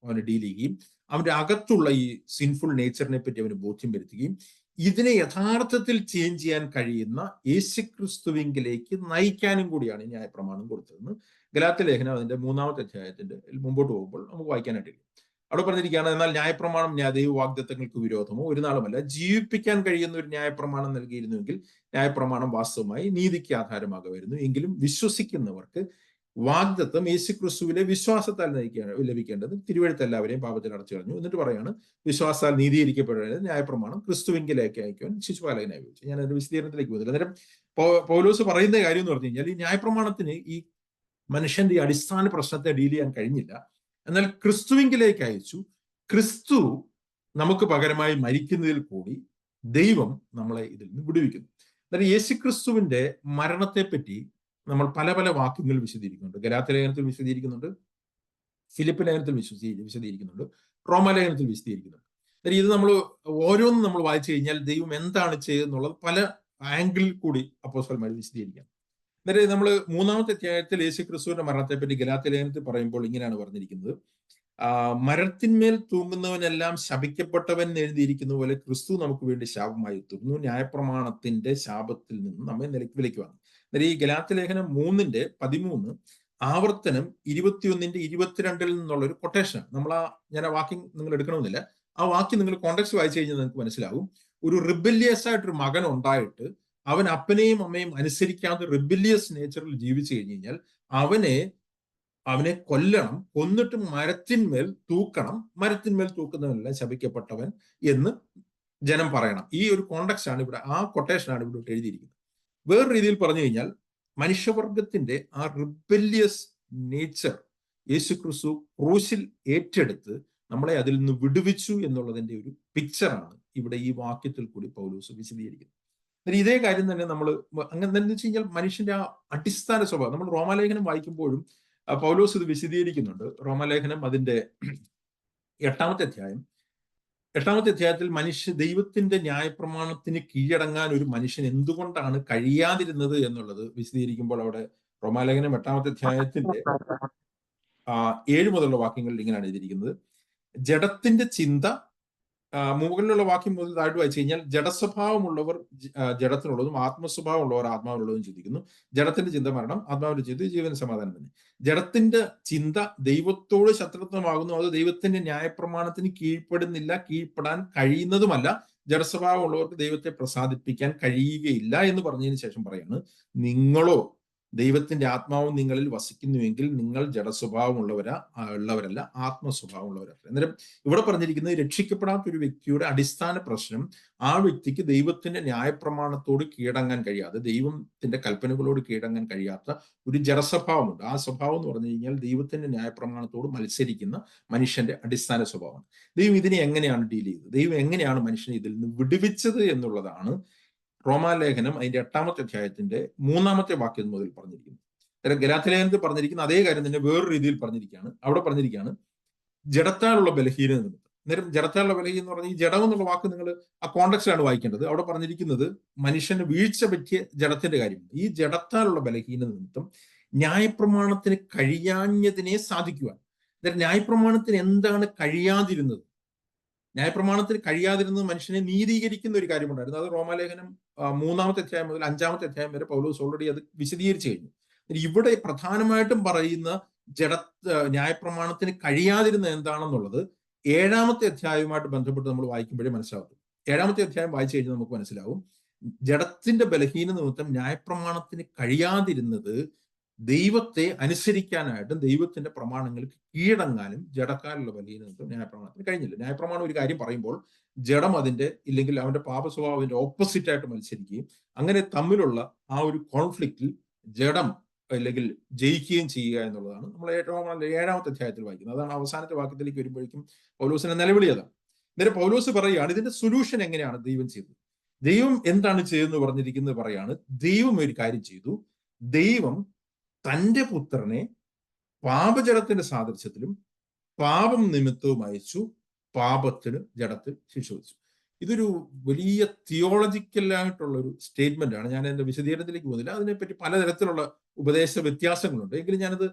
അവന് ഡീൽ ചെയ്യുകയും അവന്റെ അകത്തുള്ള ഈ സിൻഫുൾ നേച്ചറിനെ പറ്റി അവന് ബോധ്യം വരുത്തുകയും ഇതിനെ യഥാർത്ഥത്തിൽ ചേഞ്ച് ചെയ്യാൻ കഴിയുന്ന യേശുക്രിസ്തുവിങ്കിലേക്ക് നയിക്കാനും കൂടിയാണ് ഈ ന്യായപ്രമാണം കൊടുത്തതെന്ന് ഗലാത്യലേഖനം അതിന്റെ 3-ാമത്തെ അധ്യായത്തിന്റെ മുമ്പോട്ട് പോകുമ്പോൾ നമുക്ക് വായിക്കാനായിട്ട് കഴിയും. അവിടെ പറഞ്ഞിരിക്കുകയാണ്, എന്നാൽ ന്യായപ്രമാണം ദൈവ വാഗ്ദത്തങ്ങൾക്ക് വിരോധമോ ഒരു നാളുമല്ല, ജീവിപ്പിക്കാൻ കഴിയുന്ന ഒരു ന്യായപ്രമാണം നൽകിയിരുന്നുവെങ്കിൽ ന്യായപ്രമാണം വാസ്തവമായി നീതിക്ക് ആധാരമാകുമായിരുന്നു. എങ്കിലും വിശ്വസിക്കുന്നവർക്ക് വാഗ്ദത്തം യേശുക്രിസ്തുവിലെ വിശ്വാസത്താൽ ലഭിക്കേണ്ടത് തിരുവഴുത്ത് എല്ലാവരെയും പാപത്തിൽ അടച്ചു കളഞ്ഞു. എന്നിട്ട് പറയാണ്, വിശ്വാസത്താൽ നീതീകരിക്കപ്പെടുന്നത് ന്യായപ്രമാണം ക്രിസ്തുവിങ്കിലേക്ക് അയക്കുവാൻ ശിശുപാലകനായി ഉപയോഗിച്ചു. ഞാൻ അതിന്റെ വിശദീകരണത്തിലേക്ക് പോകുന്നില്ല. അന്നേരം പൗലോസ് പറയുന്ന കാര്യം എന്ന് പറഞ്ഞു കഴിഞ്ഞാൽ, ഈ ന്യായപ്രമാണത്തിന് ഈ മനുഷ്യന്റെ ഈ അടിസ്ഥാന പ്രശ്നത്തെ ഡീൽ ചെയ്യാൻ കഴിഞ്ഞില്ല. എന്നാൽ ക്രിസ്തുവിങ്കിലേക്ക് അയച്ചു. ക്രിസ്തു നമുക്ക് പകരമായി മരിക്കുന്നതിൽ കൂടി ദൈവം നമ്മളെ ഇതിൽ നിന്ന് വിടുവിക്കുന്നു. അതായത് യേശുക്രിസ്തുവിന്റെ മരണത്തെ പറ്റി നമ്മൾ പല പല വാക്യങ്ങൾ വിശദീകരിക്കുന്നുണ്ട്. ഗലാത്യലേഖനത്തിൽ വിശദീകരിക്കുന്നുണ്ട്, ഫിലിപ്പ് ലേഖനത്തിൽ വിശദീകരിക്കുന്നുണ്ട്, റോമാലേഖനത്തിൽ വിശദീകരിക്കുന്നുണ്ട്. ഇത് നമ്മൾ ഓരോന്നും നമ്മൾ വായിച്ചു കഴിഞ്ഞാൽ ദൈവം എന്താണ് ചെയ്തെന്നുള്ളത് പല ആംഗിളിൽ കൂടി അപ്പോസ്തലന്മാർ വിശദീകരിക്കാം. അന്നേരം നമ്മൾ 3-ാമത്തെ അധ്യായത്തിൽ യേശുക്രിസ്തുവിന്റെ മരണത്തെ പറ്റി ഗലാത്യലേഖനത്തിൽ പറയുമ്പോൾ ഇങ്ങനെയാണ് പറഞ്ഞിരിക്കുന്നത്, മരത്തിന്മേൽ തൂങ്ങുന്നവനെല്ലാം ശപിക്കപ്പെട്ടവൻ എഴുതിയിരിക്കുന്ന പോലെ ക്രിസ്തു നമുക്ക് വേണ്ടി ശാപമായി തീർന്നു, ന്യായപ്രമാണത്തിന്റെ ശാപത്തിൽ നിന്ന് നമ്മെ വിലയ്ക്ക് വാങ്ങി. അന്നേരം ഈ ഗലാത്യലേഖനം 3:13 ആവർത്തനം 21-22 നിന്നുള്ള ഒരു കൊട്ടേഷൻ. ഞാൻ ആ വാക്യം നിങ്ങൾ എടുക്കണമെന്നില്ല, ആ വാക്യം നിങ്ങൾ കോണ്ടെക്സ്റ്റ് വായിച്ചു കഴിഞ്ഞാൽ നിങ്ങൾക്ക് മനസ്സിലാവും. ഒരു റിബല്യസ് ആയിട്ടൊരു മകൻ ഉണ്ടായിട്ട് അവൻ അപ്പനെയും അമ്മയും അനുസരിക്കാതെ റിബല്യസ് നേച്ചറിൽ ജീവിച്ചു കഴിഞ്ഞു കഴിഞ്ഞാൽ അവനെ കൊല്ലണം, കൊന്നിട്ട് മരത്തിന്മേൽ തൂക്കണം, മരത്തിന്മേൽ തൂക്കുന്നവനെല്ലാം ശപിക്കപ്പെട്ടവൻ എന്ന് ജനം പറയണം. ഈ ഒരു കോണ്ടെക്സ്റ്റ് ആണ് ഇവിടെ, ആ കൊട്ടേഷനാണ് ഇവിടെ എഴുതിയിരിക്കുന്നത്. വേറെ രീതിയിൽ പറഞ്ഞു കഴിഞ്ഞാൽ മനുഷ്യവർഗത്തിന്റെ ആ റിബല്യസ് നേച്ചർ യേശുക്രിസ്തു ക്രൂശിൽ ഏറ്റെടുത്ത് നമ്മളെ അതിൽ നിന്ന് വിടുവിച്ചു എന്നുള്ളതിന്റെ ഒരു പിക്ചറാണ് ഇവിടെ ഈ വാക്യത്തിൽ കൂടി പൗലോസ് വിശദീകരിക്കുന്നത്. ഇതേ കാര്യം തന്നെ നമ്മൾ അങ്ങനെ എന്താണെന്ന് വെച്ച് കഴിഞ്ഞാൽ മനുഷ്യന്റെ ആ അടിസ്ഥാന സ്വഭാവം നമ്മൾ റോമാലേഖനം വായിക്കുമ്പോഴും പൗലോസ് ഇത് വിശദീകരിക്കുന്നുണ്ട്. റോമാലേഖനം അതിന്റെ 8-ാമത്തെ അധ്യായത്തിൽ ദൈവത്തിന്റെ ന്യായപ്രമാണത്തിന് കീഴടങ്ങാൻ ഒരു മനുഷ്യൻ എന്തുകൊണ്ടാണ് കഴിയാതിരുന്നത് എന്നുള്ളത് വിശദീകരിക്കുമ്പോൾ അവിടെ റോമാലേഖനം 8-ാമത്തെ അധ്യായത്തിന്റെ 7 മുതലുള്ള വാക്യങ്ങളിൽ ഇങ്ങനെയാണ് എഴുതിയിരിക്കുന്നത്. ജഡത്തിന്റെ ചിന്ത, മുകളിലുള്ള വാക്യം മുതൽ താഴ്ത്തു വായിച്ചു കഴിഞ്ഞാൽ ജഡസ്വഭാവമുള്ളവർ ജഡത്തിനുള്ളതും ആത്മസ്വഭാവമുള്ളവർ ആത്മാവിനുള്ളതും ചിന്തിക്കുന്നു. ജഡത്തിന്റെ ചിന്ത മരണം, ആത്മാവിന്റെ ചിന്ത ജീവന സമാധാനം തന്നെ. ജഡത്തിന്റെ ചിന്ത ദൈവത്തോട് ശത്രുത്വമാകുന്നു, അത് ദൈവത്തിന്റെ ന്യായപ്രമാണത്തിന് കീഴ്പ്പെടാൻ കഴിയുന്നതുമല്ല. ജഡസ്വഭാവമുള്ളവർക്ക് ദൈവത്തെ പ്രസാദിപ്പിക്കാൻ കഴിയുകയില്ല എന്ന് പറഞ്ഞതിന് ശേഷം പറയാണ്, നിങ്ങളോ ദൈവത്തിന്റെ ആത്മാവും നിങ്ങളിൽ വസിക്കുന്നുവെങ്കിൽ നിങ്ങൾ ജഡസ്വഭാവമുള്ളവരല്ല, ആത്മസ്വഭാവമുള്ളവരല്ല. അന്നേരം ഇവിടെ പറഞ്ഞിരിക്കുന്നത് രക്ഷിക്കപ്പെടാത്ത ഒരു വ്യക്തിയുടെ അടിസ്ഥാന പ്രശ്നം ആ വ്യക്തിക്ക് ദൈവത്തിന്റെ ന്യായപ്രമാണത്തോട് കീഴടങ്ങാൻ കഴിയാതെ, ദൈവത്തിന്റെ കൽപ്പനകളോട് കീഴടങ്ങാൻ കഴിയാത്ത ഒരു ജഡസ്വഭാവമുണ്ട്. ആ സ്വഭാവം എന്ന് പറഞ്ഞു കഴിഞ്ഞാൽ ദൈവത്തിന്റെ ന്യായപ്രമാണത്തോട് മത്സരിക്കുന്ന മനുഷ്യന്റെ അടിസ്ഥാന സ്വഭാവമാണ്. ദൈവം ഇതിനെ എങ്ങനെയാണ് ഡീൽ ചെയ്തത്, ദൈവം എങ്ങനെയാണ് മനുഷ്യനെ ഇതിൽ നിന്ന് വിടുവിച്ചത് എന്നുള്ളതാണ് റോമാലേഖനം അതിന്റെ 8-ാമത്തെ അധ്യായത്തിന്റെ 3-ാമത്തെ വാക്യം മുതൽ പറഞ്ഞിരിക്കുന്നത്. ഗലാത്യലേഖനത്തിൽ പറഞ്ഞിരിക്കുന്ന അതേ കാര്യം തന്നെ വേറൊരു രീതിയിൽ പറഞ്ഞിരിക്കുകയാണ്. അവിടെ പറഞ്ഞിരിക്കുകയാണ് ജഡത്താലുള്ള ബലഹീനത നിമിത്തം. അന്നേരം ജഡത്താലുള്ള ബലഹീനം എന്ന് പറഞ്ഞാൽ ഈ ജഡം എന്നുള്ള വാക്ക് നിങ്ങൾ ആ കോണ്ടക്സ്റ്റിലാണ് വായിക്കേണ്ടത്. അവിടെ പറഞ്ഞിരിക്കുന്നത് മനുഷ്യന് വീഴ്ച പറ്റിയ ജഡത്തിന്റെ കാര്യമാണ്. ഈ ജഡത്താലുള്ള ബലഹീനത നിമിത്തം ന്യായപ്രമാണത്തിന് കഴിയാഞ്ഞതിനെ സാധിക്കുവാൻ. അന്നേരം ന്യായപ്രമാണത്തിന് എന്താണ് കഴിയാതിരുന്നത്? ന്യായപ്രമാണത്തിന് കഴിയാതിരുന്നത് മനുഷ്യനെ നീതീകരിക്കുന്ന ഒരു കാര്യമുണ്ടായിരുന്നു. അത് റോമാലേഖനം 3-ാമത്തെ അധ്യായം മുതൽ 5-ാമത്തെ അധ്യായം വരെ പൗലോസ് ഓൾറെഡി അത് വിശദീകരിച്ചു കഴിഞ്ഞു. ഇവിടെ പ്രധാനമായിട്ടും പറയുന്ന ന്യായപ്രമാണത്തിന് കഴിയാതിരുന്ന എന്താണെന്നുള്ളത് 7-ാമത്തെ അധ്യായവുമായിട്ട് ബന്ധപ്പെട്ട് നമ്മൾ വായിക്കുമ്പോഴേ മനസ്സിലാവും. 7-ാമത്തെ അധ്യായം വായിച്ചു കഴിഞ്ഞാൽ നമുക്ക് മനസ്സിലാവും ജഡത്തിന്റെ ബലഹീന നിമിത്തം ന്യായപ്രമാണത്തിന് കഴിയാതിരുന്നത് ദൈവത്തെ അനുസരിക്കാനായിട്ടും ദൈവത്തിന്റെ പ്രമാണങ്ങൾക്ക് കീഴടങ്ങാനും ജഡക്കാലുള്ള ബലഹീനതയും ന്യായപ്രമാണത്തിന് കഴിഞ്ഞില്ല. ന്യായപ്രമാണം ഒരു കാര്യം പറയുമ്പോൾ ജഡം അതിന്റെ ഇല്ലെങ്കിൽ അവന്റെ പാപസ്വഭാവത്തിന്റെ ഓപ്പോസിറ്റ് ആയിട്ട് മത്സരിക്കുകയും അങ്ങനെ തമ്മിലുള്ള ആ ഒരു കോൺഫ്ലിക്റ്റിൽ ജഡം അല്ലെങ്കിൽ ജയിക്കുകയും ചെയ്യുക എന്നുള്ളതാണ് നമ്മൾ 7-ാമത്തെ അധ്യായത്തിൽ വായിക്കുന്നത്. അതാണ് അവസാനത്തെ വാക്യത്തിലേക്ക് വരുമ്പോഴേക്കും പൗലോസിന്റെ നിലവിളി അതാണ്. നേരെ പൗലോസ് പറയുകയാണ് ഇതിന്റെ സൊല്യൂഷൻ എങ്ങനെയാണ് ദൈവം ചെയ്തത്, ദൈവം എന്താണ് ചെയ്തതെന്ന് പറഞ്ഞിരിക്കുന്നത് പറയാണ്. ദൈവം ഒരു കാര്യം ചെയ്തു, ദൈവം തന്റെ പുത്രനെ പാപജടത്തിന്റെ സാദൃശ്യത്തിലും പാപം നിമിത്തവും അയച്ചു, പാപത്തിന് ജഡത്തിൽ ശിക്ഷ വിധിച്ചു. ഇതൊരു വലിയ തിയോളജിക്കലായിട്ടുള്ള ഒരു സ്റ്റേറ്റ്മെന്റ് ആണ്. ഞാൻ എന്റെ വിശദീകരണത്തിലേക്ക് പോകുന്നില്ല. അതിനെപ്പറ്റി പലതരത്തിലുള്ള ഉപദേശ വ്യത്യാസങ്ങളുണ്ട്. എങ്കിലും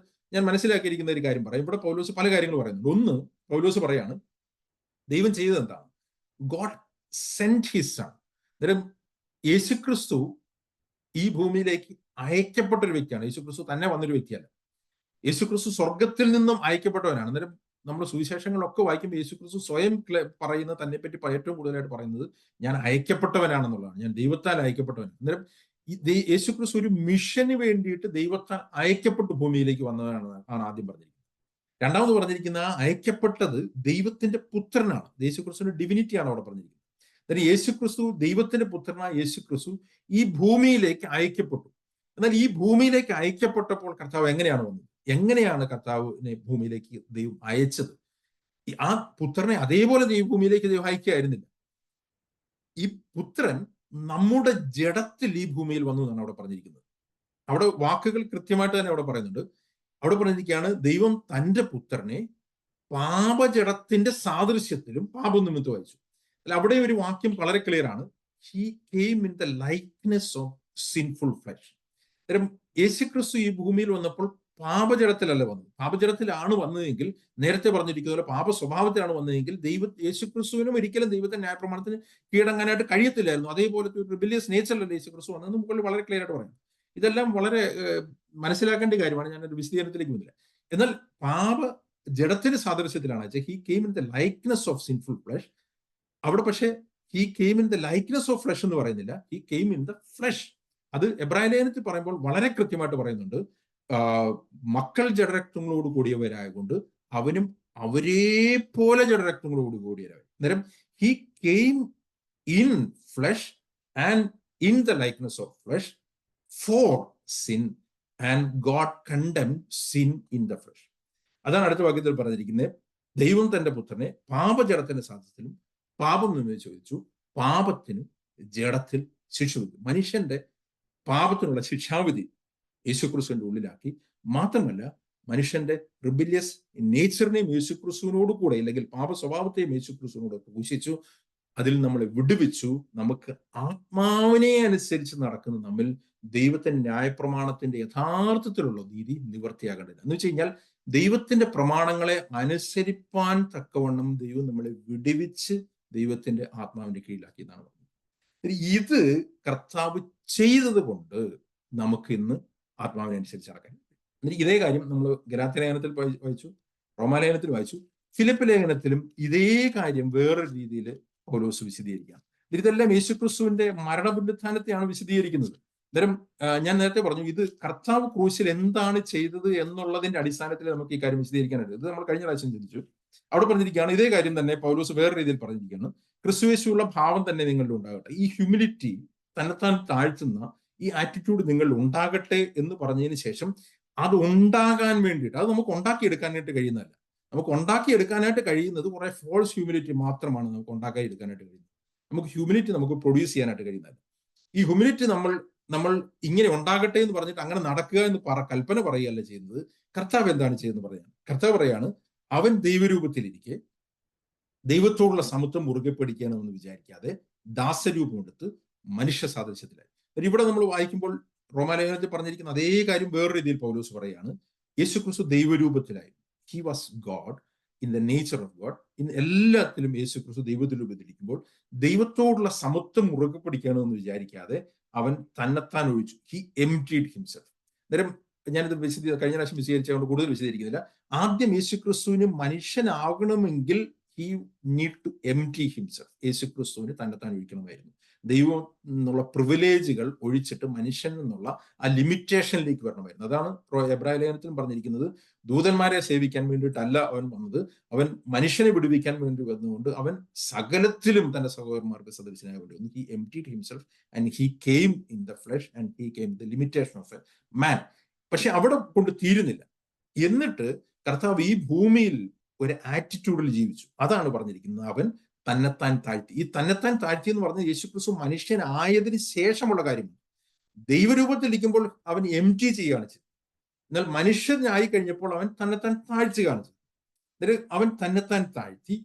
ഞാൻ മനസ്സിലാക്കിയിരിക്കുന്ന ഒരു കാര്യം പറയാം. ഇവിടെ പൗലോസ് പല കാര്യങ്ങൾ പറയുന്നുണ്ട്. ഒന്ന്, പൗലോസ് പറയാണ് ദൈവം ചെയ്തത് എന്താണ്? God saint his son. അന്നേരം യേശുക്രിസ്തു ഈ ഭൂമിയിലേക്ക് അയക്കപ്പെട്ട ഒരു വ്യക്തിയാണ്. യേശുക്രിസ്തു തന്നെ വന്നൊരു വ്യക്തിയല്ല. യേശുക്രിസ്തു സ്വർഗത്തിൽ നിന്നും അയക്കപ്പെട്ടവനാണ്. അന്നേരം നമ്മൾ സുവിശേഷങ്ങളൊക്കെ വായിക്കുമ്പോൾ യേശുക്രിസ്തു സ്വയം പറയുന്ന തന്നെ പറ്റി ഏറ്റവും കൂടുതലായിട്ട് പറയുന്നത് ഞാൻ അയക്കപ്പെട്ടവനാണെന്നുള്ളതാണ്. ഞാൻ ദൈവത്താൽ അയക്കപ്പെട്ടവൻ. അന്നേരം യേശുക്രിസ്തു ഒരു മിഷന് വേണ്ടിയിട്ട് ദൈവത്താൽ അയക്കപ്പെട്ട് ഭൂമിയിലേക്ക് വന്നവനാണ് ആദ്യം പറഞ്ഞിരിക്കുന്നത്. രണ്ടാമത് പറഞ്ഞിരിക്കുന്ന അയക്കപ്പെട്ടത് ദൈവത്തിന്റെ പുത്രനാണ്. യേശുക്രിസ്തുവിന്റെ ഡിവിനിറ്റിയാണ് അവിടെ പറഞ്ഞിരിക്കുന്നത്. അതായത് യേശുക്രിസ്തു ദൈവത്തിന്റെ പുത്രനായ യേശുക്രിസ്തു ഈ ഭൂമിയിലേക്ക് അയക്കപ്പെട്ടു. എന്നാൽ ഈ ഭൂമിയിലേക്ക് അയക്കപ്പെട്ടപ്പോൾ കർത്താവ് എങ്ങനെയാണ് വന്നത്? എങ്ങനെയാണ് കർത്താവിനെ ഭൂമിയിലേക്ക് ദൈവം അയച്ചത്? ആ പുത്രനെ അതേപോലെ ഭൂമിയിലേക്ക് ദൈവം അയക്കുകയായിരുന്നില്ല. ഈ പുത്രൻ നമ്മുടെ ജഡത്തിൽ ഈ ഭൂമിയിൽ വന്നു എന്നാണ് അവിടെ പറഞ്ഞിരിക്കുന്നത്. അവിടെ വാക്കുകൾ കൃത്യമായിട്ട് തന്നെ അവിടെ പറയുന്നുണ്ട്. അവിടെ പറഞ്ഞിരിക്കുകയാണ് ദൈവം തന്റെ പുത്രനെ പാപജടത്തിന്റെ സാദൃശ്യത്തിലും പാപം നിമിത്തം അയച്ചു. അല്ല, അവിടെ ഒരു വാക്യം വളരെ ക്ലിയർ ആണ്. He came in the likeness of sinful flesh. അന്നേരം യേശുക്രിസ്തു ഈ ഭൂമിയിൽ വന്നപ്പോൾ പാപജടത്തിലല്ല വന്നത്. പാപജടത്തിലാണ് വന്നതെങ്കിൽ നേരത്തെ പറഞ്ഞിരിക്കുന്ന പോലെ പാപ സ്വഭാവത്തിലാണ് വന്നതെങ്കിൽ യേശുക്രിസ്തുവിനും ഒരിക്കലും ദൈവത്തിന്റെ ന്യായപ്രമാണത്തിന് കീഴടങ്ങാനായിട്ട് കഴിയത്തില്ലായിരുന്നു. അതേപോലത്തെ ഒരു റിബിലിയസ് നേച്ചറിലല്ല യേശുക്രിസ്തു വന്നതെന്ന് മുകളിൽ വളരെ ക്ലിയർ ആയിട്ട് പറയും. ഇതെല്ലാം വളരെ മനസ്സിലാക്കേണ്ട കാര്യമാണ്. ഞാനൊരു വിശദീകരണത്തിലേക്ക് വന്നില്ല. എന്നാൽ ജഡത്തിന്റെ സാദൃശ്യത്തിലാണ് he came in the likeness of sinful flesh. അവിടെ പക്ഷേ he came in the likeness of flesh എന്ന് പറയുന്നില്ല, he came in the flesh. അത് എബ്രായ ലേഖനത്തിൽ പറയുമ്പോൾ വളരെ കൃത്യമായിട്ട് പറയുന്നുണ്ട്. മക്കൾ ജഡരക്തങ്ങളോട് കൂടിയവരായതുകൊണ്ട് അവനും അവരെ പോലെ ജഡരക്തങ്ങളോട് കൂടിയവരായി. അന്നേരം he came in flesh and in the likeness of flesh for sin and God condemned sin in the flesh. അതാണ് അടുത്ത വാക്യത്തിൽ പറഞ്ഞിരിക്കുന്നത്. ദൈവം തന്റെ പുത്രനെ പാപജഡത്തിന്റെ സാധ്യത്തിലും പാപം നിന്ന് ചോദിച്ചു, പാപത്തിനും ജഡത്തിൽ ശിക്ഷ വിധിച്ചു. മനുഷ്യന്റെ പാപത്തിനുള്ള ശിക്ഷാവിധി യേശുക്രിസ്തുവിന്റെ ഉള്ളിലാക്കി. മാത്രമല്ല മനുഷ്യന്റെ റിബിലിയസ് നേച്ചറിനെയും യേശുക്രിസ്തുവിനോട് കൂടെ, അല്ലെങ്കിൽ പാപ സ്വഭാവത്തെയും യേശുക്രിസ്തുവിനോട് ക്രൂശിച്ചു. അതിൽ നമ്മളെ വിടുവിച്ചു. നമുക്ക് ആത്മാവിനെ അനുസരിച്ച് നടക്കുന്ന നമ്മിൽ ദൈവത്തിന്റെ ന്യായപ്രമാണത്തിന്റെ യഥാർത്ഥത്തിലുള്ള നീതി നിവർത്തിയാകേണ്ടത് എന്ന് വെച്ച് കഴിഞ്ഞാൽ ദൈവത്തിന്റെ പ്രമാണങ്ങളെ അനുസരിപ്പാൻ തക്കവണ്ണം ദൈവം നമ്മളെ വിടുവിച്ച് ദൈവത്തിന്റെ ആത്മാവിന്റെ കീഴിലാക്കി എന്നാണ് പറഞ്ഞത്. ഇത് കർത്താവ് ചെയ്തത് കൊണ്ട് നമുക്ക് ഇന്ന് ആത്മാവിനെ അനുസരിച്ച് നടക്കാൻ. ഇതേ കാര്യം നമ്മൾ ഗലാത്യ ലേഖനത്തിൽ വായിച്ചു, റോമാലേഖനത്തിൽ വായിച്ചു, ഫിലിപ്പ് ലേഖനത്തിലും ഇതേ കാര്യം വേറൊരു രീതിയിൽ പൗലോസ് വിശദീകരിക്കുകയാണ്. ഇതെല്ലാം യേശുക്രിസ്തുവിന്റെ മരണപുനരുത്ഥാനത്തെയാണ് വിശദീകരിക്കുന്നത്. അന്നേരം ഞാൻ നേരത്തെ പറഞ്ഞു, ഇത് കർത്താവ് ക്രൂശിൽ എന്താണ് ചെയ്തത് എന്നുള്ളതിന്റെ അടിസ്ഥാനത്തിൽ നമുക്ക് ഈ കാര്യം വിശദീകരിക്കാനായിട്ട്. ഇത് നമ്മൾ കഴിഞ്ഞ പ്രാവശ്യം ചിന്തിച്ചു. അവിടെ പറഞ്ഞിരിക്കുകയാണ് ഇതേ കാര്യം തന്നെ പൗലോസ് വേറെ രീതിയിൽ പറഞ്ഞിരിക്കുകയാണ്. ക്രിസ്തുയേശുവിലുള്ള ഭാവം തന്നെ നിങ്ങളിൽ ഉണ്ടാകട്ടെ. ഈ ഹ്യൂമിലിറ്റി, തന്നെത്താൻ താഴ്ത്തുന്ന ഈ ആറ്റിറ്റ്യൂഡ് നിങ്ങളിൽ ഉണ്ടാകട്ടെ എന്ന് പറഞ്ഞതിന് ശേഷം അത് ഉണ്ടാകാൻ വേണ്ടിയിട്ട്, അത് നമുക്ക് ഉണ്ടാക്കിയെടുക്കാനായിട്ട് കഴിയുന്നതല്ല. നമുക്ക് ഉണ്ടാക്കിയെടുക്കാനായിട്ട് കഴിയുന്നത് കുറെ ഫോൾസ് ഹ്യൂമിലിറ്റി മാത്രമാണ് നമുക്ക് ഉണ്ടാക്കി എടുക്കാനായിട്ട് കഴിയുന്നത്. നമുക്ക് ഹ്യൂമിലിറ്റി നമുക്ക് പ്രൊഡ്യൂസ് ചെയ്യാനായിട്ട് കഴിയുന്നതല്ല. ഈ ഹ്യൂമിലിറ്റി നമ്മൾ ഇങ്ങനെ ഉണ്ടാകട്ടെ എന്ന് പറഞ്ഞിട്ട് അങ്ങനെ നടക്കുക എന്ന് കൽപ്പന പറയുകയല്ല ചെയ്യുന്നത്. കർത്താവ് എന്താണ് ചെയ്യുന്നത് പറയാൻ. കർത്താവ് പറയാണ്, അവൻ ദൈവരൂപത്തിലിരിക്കെ ദൈവത്തോടുള്ള സമത്വം മുറുകെ പിടിക്കണമെന്ന് വിചാരിക്കാതെ ദാസരൂപം എടുത്ത് മനുഷ്യ സാദൃശ്യത്തിലായി. ഇവിടെ നമ്മൾ വായിക്കുമ്പോൾ റോമാലേഖനത്തിൽ പറഞ്ഞിരിക്കുന്ന അതേ കാര്യം വേറെ രീതിയിൽ പൗലോസ് പറയാണ്. യേശുക്രിസ്തു ദൈവരൂപത്തിലായി. He was God in the nature of God. ഇന്ന് എല്ലാത്തിലും യേശുക്രിസ്തു ദൈവത്തിലിരിക്കുമ്പോൾ ദൈവത്തോടുള്ള സമത്വം മുറുകെ പിടിക്കണമെന്ന് വിചാരിക്കാതെ അവൻ തന്നെത്താൻ ഒഴിച്ചു. He emptied himself. അന്നേരം ഞാനിത് കഴിഞ്ഞ പ്രാവശ്യം വിശദീകരിച്ചുകൊണ്ട് കൂടുതൽ വിശദീകരിക്കുന്നില്ല. ആദ്യം യേശുക്രിസ്തുവിന് മനുഷ്യനാകണമെങ്കിൽ he need to empty himself. യേശുക്രിസ്തുവിന് തന്നെത്താൻ ഒഴിക്കണമായിരുന്നു. ദൈവം എന്നുള്ള പ്രിവിലേജുകൾ ഒഴിച്ചിട്ട് മനുഷ്യൻ എന്നുള്ള ആ ലിമിറ്റേഷനിലേക്ക് വരണമായിരുന്നു. അതാണ് എബ്രായ ലേഖനത്തിലും പറഞ്ഞിരിക്കുന്നത്. ദൂതന്മാരെ സേവിക്കാൻ വേണ്ടിയിട്ടല്ല അവൻ വന്നത്, അവൻ മനുഷ്യനെ വിടുവിക്കാൻ വേണ്ടി വന്നുകൊണ്ട് അവൻ സകലത്തിലും തന്റെ സഹോദരന്മാർക്ക് സദൃശനായ വേണ്ടി വന്നു. He emptied himself and he came in the flesh and he came the limitation of a man. പക്ഷെ അവിടെ കൊണ്ട് തീരുന്നില്ല. എന്നിട്ട് കർത്താവ് ഈ ഭൂമിയിൽ ഒരു ആറ്റിറ്റ്യൂഡിൽ ജീവിച്ചു. അതാണ് പറഞ്ഞിരിക്കുന്നത്, അവൻ തന്നെത്താൻ താഴ്ത്തി. ഈ തന്നെത്താൻ താഴ്ത്തി എന്ന് പറഞ്ഞാൽ യേശുക്രിസ്തു മനുഷ്യനായതിന് ശേഷമുള്ള കാര്യമാണ്. ദൈവരൂപത്തിലിരിക്കുമ്പോൾ അവൻ എംപ്റ്റി ചെയ്യുകയാണ് ചെയ്തത്. എന്നാൽ മനുഷ്യനായി കഴിഞ്ഞപ്പോൾ അവൻ തന്നെത്താൻ താഴ്ത്തുകയാണ് ചെയ്തത്. അതായത് അവൻ തന്നെത്താൻ താഴ്ത്തി,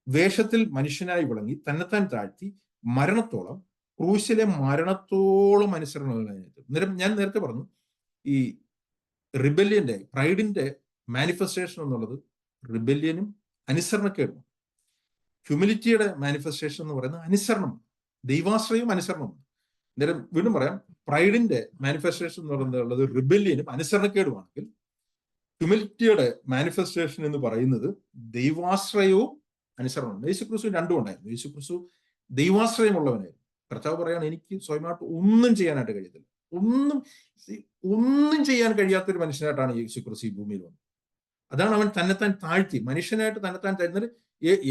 വേഷത്തിൽ മനുഷ്യനായി വിളങ്ങി, തന്നെത്താൻ താഴ്ത്തി മരണത്തോളം, ക്രൂശിലെ മരണത്തോളം അനുസരണമായിട്ട്. അന്നേരം ഞാൻ നേരത്തെ പറഞ്ഞു, ഈ റിബല്യന്റെ, പ്രൈഡിന്റെ മാനിഫെസ്റ്റേഷൻ എന്നുള്ളത് റിബല്യനും അനുസരണക്കേടും. ഹ്യൂമിലിറ്റിയുടെ മാനിഫെസ്റ്റേഷൻ എന്ന് പറയുന്നത് അനുസരണമാണ്. ദൈവാശ്രയവും അനുസരണമാണ്. അന്നേരം വീണ്ടും പറയാം, പ്രൈഡിന്റെ മാനിഫെസ്റ്റേഷൻ എന്ന് പറയുന്നത് റിബല്യനും അനുസരണക്കേടുമാണെങ്കിൽ, ഹ്യൂമിലിറ്റിയുടെ മാനിഫെസ്റ്റേഷൻ എന്ന് പറയുന്നത് ദൈവാശ്രയവും അനുസരണമാണ്. യേശുക്രിസ്തു രണ്ടും ഉണ്ടായിരുന്നു. യേശുക്രിസ്തു ദൈവാശ്രയമുള്ളവനായിരുന്നു. കർത്താവ് പറയാണ്, എനിക്ക് സ്വയമായിട്ട് ഒന്നും ചെയ്യാനായിട്ട് കഴിയത്തില്ല. ഒന്നും ചെയ്യാൻ കഴിയാത്തൊരു മനുഷ്യനായിട്ടാണ് യേശുക്രിസ്തു ഈ ഭൂമിയിൽ വന്നത്. അതാണ് അവൻ തന്നെത്താൻ താഴ്ത്തി, മനുഷ്യനായിട്ട് തന്നെത്താൻ താഴ്ന്നത്.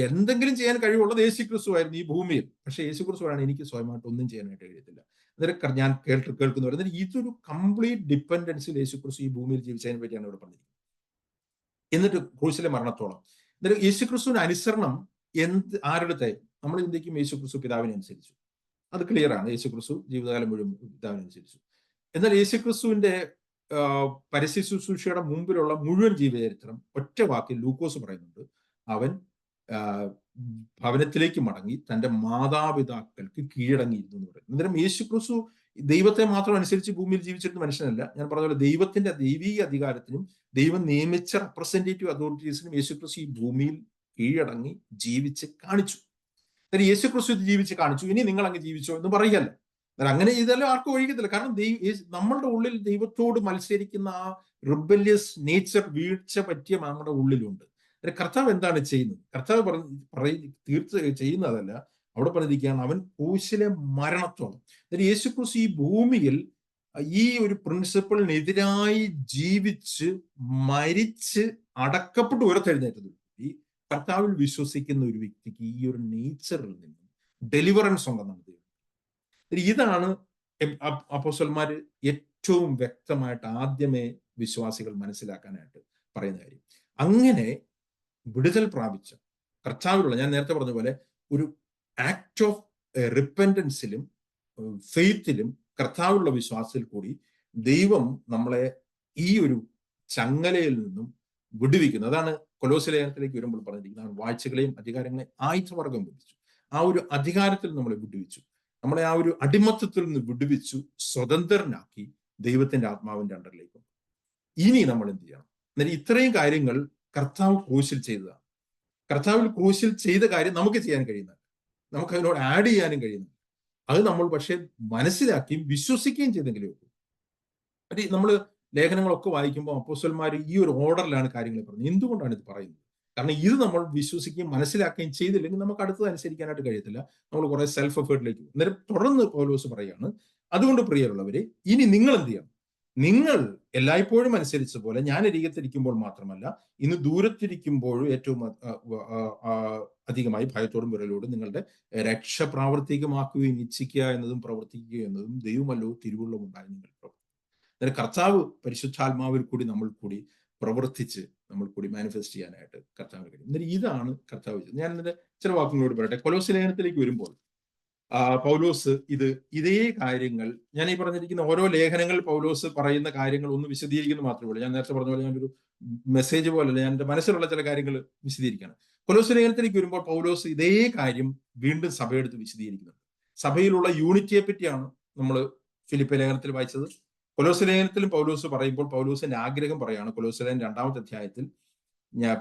എന്തെങ്കിലും ചെയ്യാൻ കഴിവുള്ളത് യേശുക്രിസ്തു ആയിരുന്നു ഈ ഭൂമിയിൽ. പക്ഷെ യേശുക്രിസ്തു ആണ്, എനിക്ക് സ്വയമായിട്ട് ഒന്നും ചെയ്യാനായിട്ട് കഴിയത്തില്ല. അന്നേരം ഞാൻ കേൾക്കുന്നു പറയുന്നത് ഇതൊരു കംപ്ലീറ്റ് ഡിപ്പെൻഡൻസിൽ യേശുക്രിസ്തു ഈ ഭൂമിയിൽ ജീവിച്ചതിനെ പറ്റിയാണ് ഇവിടെ പറഞ്ഞിരിക്കുന്നത്. എന്നിട്ട് ക്രൂശിലെ മരണത്തോളം. അന്നേരം യേശുക്രിസ്തുവിന് അനുസരണം ആരുടെ നമ്മൾ ചിന്തിക്കും യേശുക്രിസ്തു പിതാവിനെ അനുസരിച്ചു. അത് ക്ലിയർ ആണ്. യേശുക്രിസ്തു ജീവിതകാലം മുഴുവൻ പിതാവിനെ അനുസരിച്ചു. എന്നാൽ യേശുക്രിസ്തുവിന്റെ പരസ്യ ശുശ്രൂഷയുടെ മുമ്പിലുള്ള മുഴുവൻ ജീവചരിത്രം ഒറ്റ വാക്കിൽ ലൂക്കോസ് പറയുന്നുണ്ട്. അവൻ ഭവനത്തിലേക്ക് മടങ്ങി തന്റെ മാതാപിതാക്കൾക്ക് കീഴടങ്ങിയിരുന്നു എന്ന് പറയുന്നത്. അന്നേരം യേശുക്രിസ്തു ദൈവത്തെ മാത്രം അനുസരിച്ച് ഭൂമിയിൽ ജീവിച്ചിരുന്ന മനുഷ്യനല്ല. ഞാൻ പറഞ്ഞ പോലെ ദൈവത്തിന്റെ ദൈവീക അധികാരത്തിനും ദൈവം നിയമിച്ച റെപ്രസെന്റേറ്റീവ് അതോറിറ്റീസിനും യേശുക്രിസ്തു ഈ ഭൂമിയിൽ കീഴടങ്ങി ജീവിച്ച് കാണിച്ചു. അന്നേരം യേശുക്രിസ്തു ഇത് ജീവിച്ച് കാണിച്ചു, ഇനി നിങ്ങൾ അങ്ങ് ജീവിച്ചോ എന്ന് പറയല്ല. അങ്ങനെ ചെയ്താലും ആർക്കും ഒഴിക്കത്തില്ല. കാരണം നമ്മളുടെ ഉള്ളിൽ ദൈവത്തോട് മത്സരിക്കുന്ന ആ റിബല്യസ് നേച്ചർ, വീഴ്ച പറ്റിയ നമ്മുടെ ഉള്ളിലുണ്ട്. കർത്താവ് എന്താണ് ചെയ്യുന്നത്? കർത്താവ് തീർച്ച ചെയ്യുന്നതല്ല, അവിടെ പറഞ്ഞിരിക്കുകയാണ് അവൻ ക്രൂശിലെ മരണത്തോളം. യേശുക്രിസ്തു ഈ ഭൂമിയിൽ ഈ ഒരു പ്രിൻസിപ്പിളിനെതിരായി ജീവിച്ച് മരിച്ച് അടക്കപ്പെട്ട് ഉയർത്തെഴുന്നേറ്റത്. ഈ കർത്താവിൽ വിശ്വസിക്കുന്ന ഒരു വ്യക്തിക്ക് ഈ ഒരു നേച്ചറിൽ നിന്നും ഡെലിവറൻസ് ഉണ്ടെന്നാണ്. ഇതാണ് അപ്പോസ്തലന്മാര് ഏറ്റവും വ്യക്തമായിട്ട് ആദ്യമേ വിശ്വാസികൾ മനസ്സിലാക്കാനായിട്ട് പറയുന്ന കാര്യം. അങ്ങനെ വിടുതൽ പ്രാപിച്ച കർത്താവിലുള്ള, ഞാൻ നേരത്തെ പറഞ്ഞ പോലെ, ഒരു ആക്ട് ഓഫ് റിപ്പൻറ്റൻസിലും ഫെയ്ത്തിലും കർത്താവിലുള്ള വിശ്വാസത്തിൽ കൂടി ദൈവം നമ്മളെ ഈ ഒരു ചങ്ങലയിൽ നിന്നും വിടുവിക്കുന്നു. അതാണ് കൊലോസ്യ ലേഖനത്തിലേക്ക് വരുമ്പോൾ പറഞ്ഞിരിക്കുന്നത്, വാഴ്ചകളെയും അധികാരങ്ങളെയും ആയുധവർഗം വിധിച്ചു. ആ ഒരു അധികാരത്തിൽ നമ്മളെ വിടുവിച്ചു, നമ്മളെ ആ ഒരു അടിമത്തത്തിൽ നിന്ന് വിടുവിച്ചു, സ്വതന്ത്രനാക്കി ദൈവത്തിന്റെ ആത്മാവിന്റെ അണ്ടറിലേക്ക്. ഇനി നമ്മൾ എന്ത് ചെയ്യണം? എന്നാൽ ഇത്രയും കാര്യങ്ങൾ കർത്താവ് ക്രൂശിൽ ചെയ്തതാണ്. കർത്താവിൽ ക്രൂശിൽ ചെയ്ത കാര്യം നമുക്ക് ചെയ്യാൻ കഴിയുന്നത്, നമുക്ക് അതിനോട് ആഡ് ചെയ്യാനും കഴിയുന്നത്. അത് നമ്മൾ പക്ഷെ മനസ്സിലാക്കിയും വിശ്വസിക്കുകയും ചെയ്തെങ്കിലേ ഉള്ളൂ. നമ്മൾ ലേഖനങ്ങളൊക്കെ വായിക്കുമ്പോൾ അപ്പോസ്തലന്മാർ ഈ ഒരു ഓർഡറിലാണ് കാര്യങ്ങൾ പറയുന്നത്. എന്തുകൊണ്ടാണ് ഇത് പറയുന്നത്? കാരണം ഇത് നമ്മൾ വിശ്വസിക്കുകയും മനസ്സിലാക്കുകയും ചെയ്തില്ലെങ്കിൽ നമുക്ക് അടുത്തത് അനുസരിക്കാനായിട്ട് കഴിയത്തില്ല. നമ്മൾ കുറെ സെൽഫ് എഫേർട്ടിലേക്ക് പോകും. അന്നേരം തുടർന്ന് പൗലോസ് പറയുകയാണ്, അതുകൊണ്ട് പ്രിയരുള്ളവരെ, ഇനി നിങ്ങൾ എന്ത് ചെയ്യണം? നിങ്ങൾ എല്ലായ്പ്പോഴും അനുസരിച്ച പോലെ ഞാൻ അരികത്തിരിക്കുമ്പോൾ മാത്രമല്ല, ഇന്ന് ദൂരത്തിരിക്കുമ്പോഴും ഏറ്റവും അധികമായി ഭയത്തോടും വിറയലോടും നിങ്ങളുടെ രക്ഷ പ്രാവർത്തികമാക്കുകയും ഇച്ഛിക്കുക എന്നതും പ്രവർത്തിക്കുക എന്നതും ദൈവമല്ലോ തിരുവുള്ളം ഉണ്ടായി നിങ്ങൾ പ്രവർത്തിക്കും. അതായത് കർത്താവ് പരിശുദ്ധാത്മാവിൽ കൂടി നമ്മൾ കൂടി പ്രവർത്തിച്ച് നമ്മൾ കൂടി മാനിഫെസ്റ്റ് ചെയ്യാനായിട്ട് കർത്താവ് കഴിയും. എന്നിട്ട് ഇതാണ് കർത്താവ്. ഞാൻ ഇതിന്റെ ചില വാക്കുകളോട് പറയട്ടെ. കൊലോസ്യ ലേഖനത്തിലേക്ക് വരുമ്പോൾ പൗലോസ് ഇതേ കാര്യങ്ങൾ, ഞാൻ ഈ പറഞ്ഞിരിക്കുന്ന ഓരോ ലേഖനങ്ങൾ പൗലോസ് പറയുന്ന കാര്യങ്ങൾ ഒന്ന് വിശദീകരിക്കുന്നു മാത്രമേ ഉള്ളൂ. ഞാൻ നേരത്തെ പറഞ്ഞ പോലെ ഞാനൊരു മെസ്സേജ് പോലല്ല, ഞാൻ എൻ്റെ മനസ്സിലുള്ള ചില കാര്യങ്ങൾ വിശദീകരിക്കുകയാണ്. കൊലോസ്യ ലേഖനത്തിലേക്ക് വരുമ്പോൾ പൗലോസ് ഇതേ കാര്യം വീണ്ടും സഭയെടുത്ത് വിശദീകരിക്കുന്നുണ്ട്. സഭയിലുള്ള യൂണിറ്റിയെ പറ്റിയാണ് നമ്മൾ ഫിലിപ്പി ലേഖനത്തിൽ വായിച്ചത്. കൊലോസ്യ ലേഖനത്തിലും പൗലോസ് പറയുമ്പോൾ പൗലോസിന്റെ ആഗ്രഹം പറയാണ്. കൊലോസ്യ ലേഖനം 2-ാമത്തെ അധ്യായത്തിൽ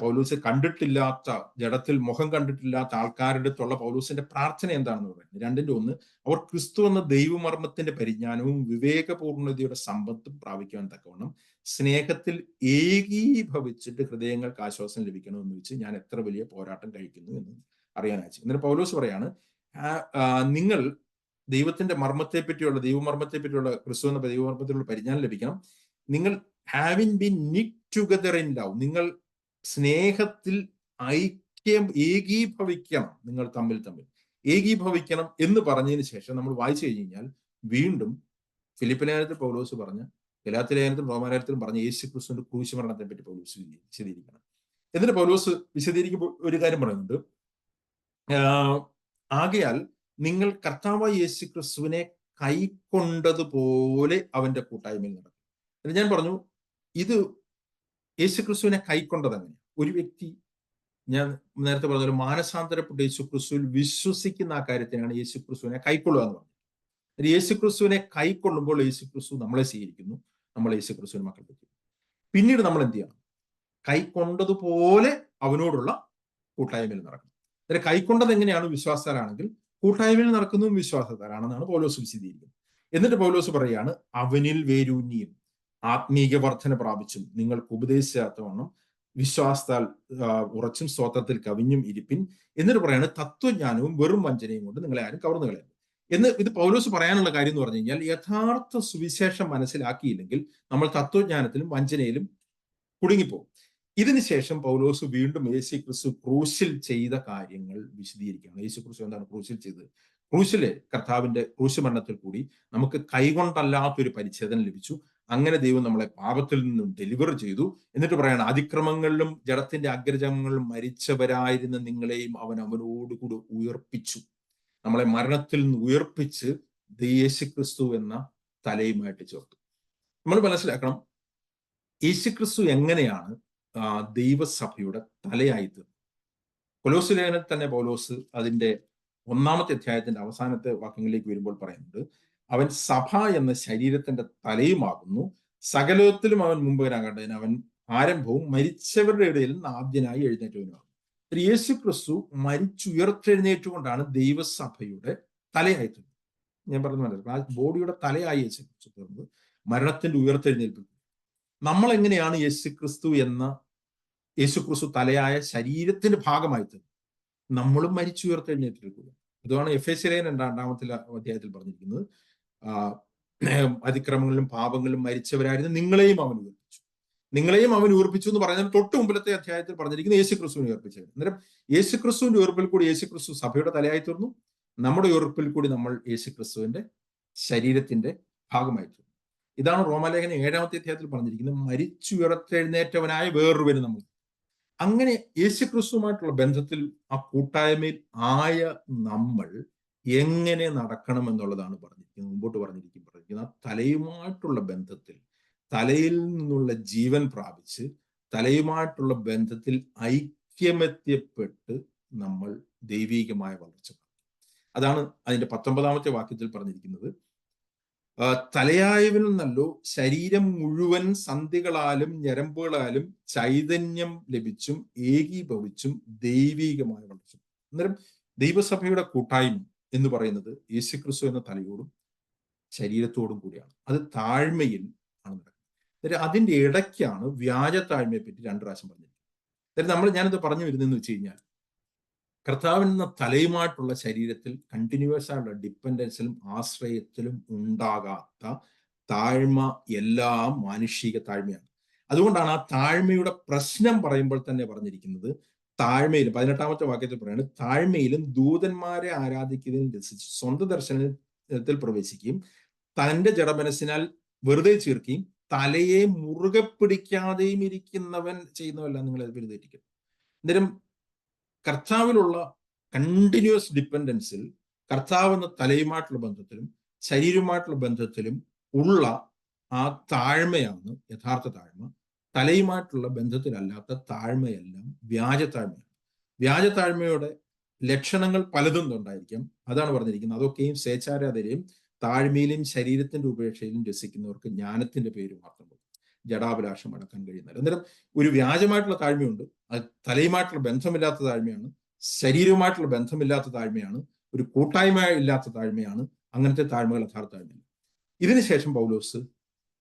പൗലോസ് കണ്ടിട്ടില്ലാത്ത, ജഡത്തിൽ മുഖം കണ്ടിട്ടില്ലാത്ത ആൾക്കാരുടെ അടുത്തുള്ള പൗലോസിന്റെ പ്രാർത്ഥന എന്താണെന്ന് പറയുന്നത്. 2-ന്റെ-1, അവർ ക്രിസ്തു എന്ന ദൈവമർമ്മത്തിന്റെ പരിജ്ഞാനവും വിവേകപൂർണതയുടെ സമ്പത്തും പ്രാപിക്കുവാൻ തക്കവണ്ണം സ്നേഹത്തിൽ ഏകീഭവിച്ചിട്ട് ഹൃദയങ്ങൾക്ക് ആശ്വാസം ലഭിക്കണമെന്ന് വെച്ച് ഞാൻ എത്ര വലിയ പോരാട്ടം കഴിക്കുന്നു എന്ന് അറിയാനാച്ചു. എന്നിട്ട് പൗലോസ് പറയാണ്, നിങ്ങൾ ദൈവത്തിന്റെ മർമ്മത്തെ പറ്റിയുള്ള, ദൈവമർമ്മത്തെ പറ്റിയുള്ള, ക്രിസ്തു എന്ന ദൈവമർമ്മത്തിലുള്ള പരിജ്ഞാനം ലഭിക്കണം. നിങ്ങൾ having been knit together in love, നിങ്ങൾ സ്നേഹത്തിൽ ഏകീഭവിക്കണം, നിങ്ങൾ തമ്മിൽ ഏകീഭവിക്കണം എന്ന് പറഞ്ഞതിന് ശേഷം നമ്മൾ വായിച്ചു കഴിഞ്ഞാൽ വീണ്ടും ഫിലിപ്പി ലേഖനത്തിൽ പൗലോസ് പറഞ്ഞ, ഗലാത്യ ലേഖനത്തിലും റോമാലേഖനത്തിലും പറഞ്ഞ യേശു ക്രിസ്തുവിന്റെ ക്രൂശ് മരണത്തെ പറ്റി പൗലോസ് വിശദീകരിക്കണം. എന്നിട്ട് പൗലോസ് വിശദീകരിക്കുമ്പോൾ ഒരു കാര്യം പറയുന്നുണ്ട്, ആകയാൽ നിങ്ങൾ കർത്താവായ യേശു ക്രിസ്തുവിനെ കൈക്കൊണ്ടതുപോലെ അവന്റെ കൂട്ടായ്മയിൽ നടക്കും. ഞാൻ പറഞ്ഞു, ഇത് യേശുക്രിസ്തുവിനെ കൈക്കൊണ്ടത് അങ്ങനെ. ഒരു വ്യക്തി, ഞാൻ നേരത്തെ പറഞ്ഞ മാനസാന്തരപ്പെട്ട യേശുക്രിസ്തുവിൽ വിശ്വസിക്കുന്ന ആ കാര്യത്തിനാണ് യേശുക്രിസ്തുവിനെ കൈക്കൊള്ളുക എന്ന് പറഞ്ഞത്. യേശുക്രിസ്തുവിനെ കൈക്കൊള്ളുമ്പോൾ യേശുക്രിസ്തു നമ്മളെ സ്വീകരിക്കുന്നു, നമ്മൾ യേശുക്രിസ്തുവിന് മക്കൾ പറ്റും. പിന്നീട് നമ്മൾ എന്ത് ചെയ്യണം? കൈക്കൊണ്ടതുപോലെ അവനോടുള്ള കൂട്ടായ്മയിൽ നടക്കണം. അതായത് കൈക്കൊണ്ടത് എങ്ങനെയാണ്? വിശ്വാസത്താലാണെങ്കിൽ കൂട്ടായ്മയിൽ നടക്കുന്നതും വിശ്വാസത്താലാണെന്നാണ് പൗലോസ് വിശദീകരിക്കുന്നത്. എന്നിട്ട് പൗലോസ് പറയാണ്, അവനിൽ വേരൂന്നിയും ആത്മീക വർധന പ്രാപിച്ചും നിങ്ങൾക്ക് ഉപദേശിച്ചാത്തവണ്ണം വിശ്വാസത്താൽ ഉറച്ചും സ്തോത്രത്തിൽ കവിഞ്ഞും ഇരിപ്പിൻ. എന്നിട്ട് പറയാണ്, തത്വജ്ഞാനവും വെറും വഞ്ചനയും കൊണ്ട് നിങ്ങളെ ആരും കവർന്നു കളയുന്നു എന്ന്. ഇത് പൗലോസ് പറയാനുള്ള കാര്യം എന്ന് പറഞ്ഞു കഴിഞ്ഞാൽ, യഥാർത്ഥ സുവിശേഷം മനസ്സിലാക്കിയില്ലെങ്കിൽ നമ്മൾ തത്വജ്ഞാനത്തിലും വഞ്ചനയിലും കുടുങ്ങിപ്പോകും. ഇതിനുശേഷം പൗലോസ് വീണ്ടും യേശുക്രിസ്തു ക്രൂശിൽ ചെയ്ത കാര്യങ്ങൾ വിശദീകരിക്കുകയാണ്. യേശുക്രിസ്തു എന്താണ് ക്രൂശിൽ ചെയ്തത്? ക്രൂശിലെ കർത്താവിന്റെ ക്രൂശ് മരണത്തിൽ കൂടി നമുക്ക് കൈകൊണ്ടല്ലാത്തൊരു പരിച്ഛേദന ലഭിച്ചു. അങ്ങനെ ദൈവം നമ്മളെ പാപത്തിൽ നിന്നും ഡെലിവർ ചെയ്തു. എന്നിട്ട് പറയാണ്, അതിക്രമങ്ങളിലും ജഡത്തിന്റെ അഗ്രചങ്ങളിലും മരിച്ചവരായിരുന്ന നിങ്ങളെയും അവൻ അവനോടുകൂടി ഉയർപ്പിച്ചു. നമ്മളെ മരണത്തിൽ നിന്ന് ഉയർപ്പിച്ച് യേശുക്രിസ്തു എന്ന തലയുമായിട്ട് ചേർത്തു. നമ്മൾ മനസ്സിലാക്കണം, യേശുക്രിസ്തു എങ്ങനെയാണ് ദൈവസഭയുടെ തലയായി തീർന്നത്. കൊലോസ്യ ലേഖനത്തിൽ തന്നെ പൗലോസ് അതിന്റെ 1-ാമത്തെ അധ്യായത്തിന്റെ അവസാനത്തെ വാക്യങ്ങളിലേക്ക് വരുമ്പോൾ പറയുന്നത്, അവൻ സഭ എന്ന ശരീരത്തിന്റെ തലയുമാകുന്നു, സകലത്തിലും അവൻ മുമ്പനാകേണ്ടതിന് അവൻ ആരംഭവും മരിച്ചവരുടെ ഇടയിൽ നിന്ന് ആദ്യനായി എഴുന്നേറ്റവനുമാകും. യേശു ക്രിസ്തു മരിച്ചുയർത്തെഴുന്നേറ്റുകൊണ്ടാണ് ദൈവസഭയുടെ തലയായി തീർന്നത്. ഞാൻ പറഞ്ഞു മനസ്സിലാക്കുന്നത്, ആ ബോഡിയുടെ തലയായി യേശു ക്രിസ്തു തീർന്നത് മരണത്തിന്റെ ഉയർത്തെഴുന്നേൽപ്പിൽ. നമ്മൾ എങ്ങനെയാണ് യേശുക്രിസ്തു എന്ന യേശുക്രിസ്തു തലയായ ശരീരത്തിന്റെ ഭാഗമായി തീർന്നത്? നമ്മളും മരിച്ചുയർത്തെഴുന്നേറ്റിരിക്കുക. അതാണ് എഫേസ്യ ലേഖനം 2-ാമത്തെ അധ്യായത്തിൽ പറഞ്ഞിരിക്കുന്നത്, അതിക്രമങ്ങളിലും പാപങ്ങളിലും മരിച്ചവരായിരുന്നു നിങ്ങളെയും അവൻ ഉയർപ്പിച്ചു. നിങ്ങളെയും അവൻ ഉയർപ്പിച്ചു എന്ന് പറഞ്ഞാൽ തൊട്ട് മുമ്പിലത്തെ അധ്യായത്തിൽ പറഞ്ഞിരിക്കുന്നത് യേശുക്രിസ്തുവിനെ ഉയർപ്പിച്ചത്. അന്നേരം യേശുക്രിസ്തുവിന്റെ ഉയർപ്പിൽ കൂടി യേശുക്രിസ്തു സഭയുടെ തലയായി തീർന്നു. നമ്മുടെ ഉയർപ്പിൽ കൂടി നമ്മൾ യേശുക്രിസ്തുവിന്റെ ശരീരത്തിന്റെ ഭാഗമായിട്ട്. ഇതാണ് റോമാലേഖനം 7-ാമത്തെ അധ്യായത്തിൽ പറഞ്ഞിരിക്കുന്നത്, മരിച്ചുയർത്തെഴുന്നേറ്റവനായ വേറൊരുവന് നമ്മൾ. അങ്ങനെ യേശുക്രിസ്തുവുമായിട്ടുള്ള ബന്ധത്തിൽ ആ കൂട്ടായ്മയിൽ ആയ നമ്മൾ എങ്ങനെ നടക്കണം എന്നുള്ളതാണ് പറഞ്ഞിരിക്കുന്നത്, മുമ്പോട്ട് പറഞ്ഞിരിക്കുന്നത്. ആ തലയുമായിട്ടുള്ള ബന്ധത്തിൽ, തലയിൽ നിന്നുള്ള ജീവൻ പ്രാപിച്ച് തലയുമായിട്ടുള്ള ബന്ധത്തിൽ ഐക്യമെത്യപ്പെട്ട് നമ്മൾ ദൈവീകമായ വളർച്ച. അതാണ് അതിന്റെ 19-ാമത്തെ വാക്യത്തിൽ പറഞ്ഞിരിക്കുന്നത്. തലയായവനിൽ നല്ലോ ശരീരം മുഴുവൻ സന്ധികളാലും ഞരമ്പുകളാലും ചൈതന്യം ലഭിച്ചും ഏകീഭവിച്ചും ദൈവീകമായ വളർച്ച. അന്നേരം ദൈവസഭയുടെ കൂട്ടായ്മ എന്ന് പറയുന്നത് യേശുക്രിസ്തു എന്ന തലയോടും ശരീരത്തോടും കൂടിയാണ്. അത് താഴ്മയിൽ ആണ് നടക്കുന്നത്. അതിന്റെ ഇടയ്ക്കാണ് വ്യാജ താഴ്മയെ പറ്റി 2 പ്രാവശ്യം പറഞ്ഞിരിക്കുന്നത്. ഞാനിത് പറഞ്ഞു വരുന്നതെന്ന് വെച്ച് കഴിഞ്ഞാൽ, കർത്താവിന് തലയുമായിട്ടുള്ള ശരീരത്തിൽ കണ്ടിന്യൂസ് ആയിട്ടുള്ള ഡിപ്പെൻഡൻസിലും ആശ്രയത്തിലും ഉണ്ടാകാത്ത താഴ്മ എല്ലാം മാനുഷിക താഴ്മയാണ്. അതുകൊണ്ടാണ് ആ താഴ്മയുടെ പ്രശ്നം പറയുമ്പോൾ തന്നെ പറഞ്ഞിരിക്കുന്നത്, താഴ്മയിലും 18-ാമത്തെ വാക്യത്തിൽ പറയുന്നത്, താഴ്മയിലും ദൂതന്മാരെ ആരാധിക്കുന്നതിൽ രസിച്ച് സ്വന്തം ദർശനത്തിൽ പ്രവേശിക്കുകയും തന്റെ ജഡമനസ്സിനാൽ വെറുതെ ചീർക്കുകയും തലയെ മുറുകെ പിടിക്കാതെയും ഇരിക്കുന്നവൻ ചെയ്യുന്നവല്ല നിങ്ങളെ വെറുതെയിരിക്കും. അന്നേരം കർത്താവിലുള്ള കണ്ടിന്യൂസ് ഡിപ്പെൻഡൻസിൽ, കർത്താവ് എന്ന തലയുമായിട്ടുള്ള ബന്ധത്തിലും ശരീരവുമായിട്ടുള്ള ബന്ധത്തിലും ഉള്ള ആ താഴ്മയാണ് യഥാർത്ഥ താഴ്മ. തലയുമായിട്ടുള്ള ബന്ധത്തിലല്ലാത്ത താഴ്മയെല്ലാം വ്യാജ താഴ്മയാണ്. വ്യാജ താഴ്മയുടെ ലക്ഷണങ്ങൾ പലതും ഉണ്ടായിരിക്കാം. അതാണ് പറഞ്ഞിരിക്കുന്നത്, അതൊക്കെയും സ്വേച്ഛാരാധനയും താഴ്മയിലും ശരീരത്തിന്റെ ഉപേക്ഷയിലും രസിക്കുന്നവർക്ക് ജ്ഞാനത്തിന്റെ പേര് മാത്രം ജഡാഭിലാഷം അടക്കാൻ കഴിയുന്നില്ല. അന്നേരം ഒരു വ്യാജമായിട്ടുള്ള താഴ്മയുണ്ട്, അത് തലയുമായിട്ടുള്ള ബന്ധമില്ലാത്ത താഴ്മയാണ്, ശരീരവുമായിട്ടുള്ള ബന്ധമില്ലാത്ത താഴ്മയാണ്, ഒരു കൂട്ടായ്മ ഇല്ലാത്ത താഴ്മയാണ്. അങ്ങനത്തെ താഴ്മകൾ യഥാർത്ഥ താഴ്മയാണ്. ഇതിനുശേഷം പൗലോസ്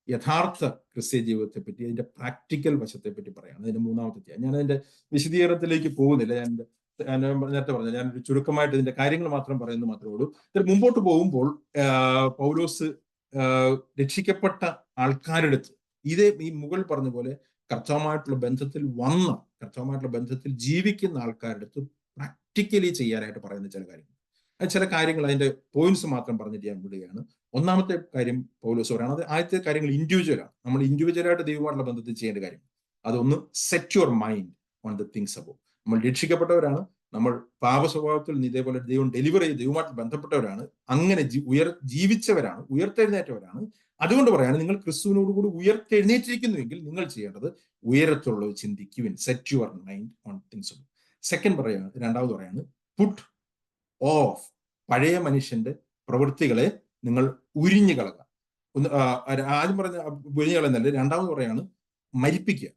യഥാർത്ഥ ക്രിസ്ത്യ ജീവിതത്തെ പറ്റി, അതിന്റെ പ്രാക്ടിക്കൽ വശത്തെ പറ്റി പറയാണ്. അതിന്റെ 3-ാമത്തെ അധ്യായം. ഞാൻ അതിന്റെ വിശദീകരണത്തിലേക്ക് പോകുന്നില്ല. ഞാൻ നേരത്തെ പറഞ്ഞു, ഞാൻ ചുരുക്കമായിട്ട് ഇതിന്റെ കാര്യങ്ങൾ മാത്രം പറയുന്നത് മാത്രമേ ഉള്ളൂ. മുമ്പോട്ട് പോകുമ്പോൾ പൗലോസ് രക്ഷിക്കപ്പെട്ട ആൾക്കാരുടെ അടുത്ത് ഈ മുകളിൽ പറഞ്ഞ പോലെ കർത്താവുമായിട്ടുള്ള ബന്ധത്തിൽ ജീവിക്കുന്ന ആൾക്കാരുടെ അടുത്ത് പ്രാക്ടിക്കലി ചെയ്യാനായിട്ട് പറയുന്ന ചില കാര്യങ്ങൾ അതിന്റെ പോയിന്റ്സ് മാത്രം പറഞ്ഞിട്ട് ഞാൻ വിടുകയാണ്. 1-ാമത്തെ കാര്യം പൗലോസ് പറയാണ്, അത് ആദ്യത്തെ കാര്യങ്ങൾ ഇൻഡിവിജ്വലാണ്. നമ്മൾ ഇൻഡിവിജ്വലായിട്ട് ദൈവമായിട്ടുള്ള ബന്ധത്തിൽ ചെയ്യേണ്ട കാര്യം അതൊന്ന്, set your mind on the things above. നമ്മൾ രക്ഷിക്കപ്പെട്ടവരാണ്, നമ്മൾ പാപ സ്വഭാവത്തിൽ ഇതേപോലെ ദൈവം ഡെലിവർ ചെയ്ത് ദൈവമായിട്ട് ബന്ധപ്പെട്ടവരാണ്, അങ്ങനെ ജീവിച്ചവരാണ്, ഉയർത്തെഴുന്നേറ്റവരാണ്. അതുകൊണ്ട് പറയാണ്, നിങ്ങൾ ക്രിസ്തുവിനോട് കൂടി ഉയർത്തെഴുന്നേറ്റിരിക്കുന്നുവെങ്കിൽ നിങ്ങൾ ചെയ്യേണ്ടത് ഉയരത്തുള്ളത് ചിന്തിക്കുവിൻ, set your mind on things above. രണ്ടാമത് പറയാണ്, പുട്ട് ഓഫ്, പഴയ മനുഷ്യന്റെ പ്രവൃത്തികളെ നിങ്ങൾ ഉരിഞ്ഞു കളക. ആദ്യം പറഞ്ഞ ഉരിഞ്ഞു കളയുന്നല്ല, രണ്ടാമത് പറയാണ് മരിപ്പിക്കുക.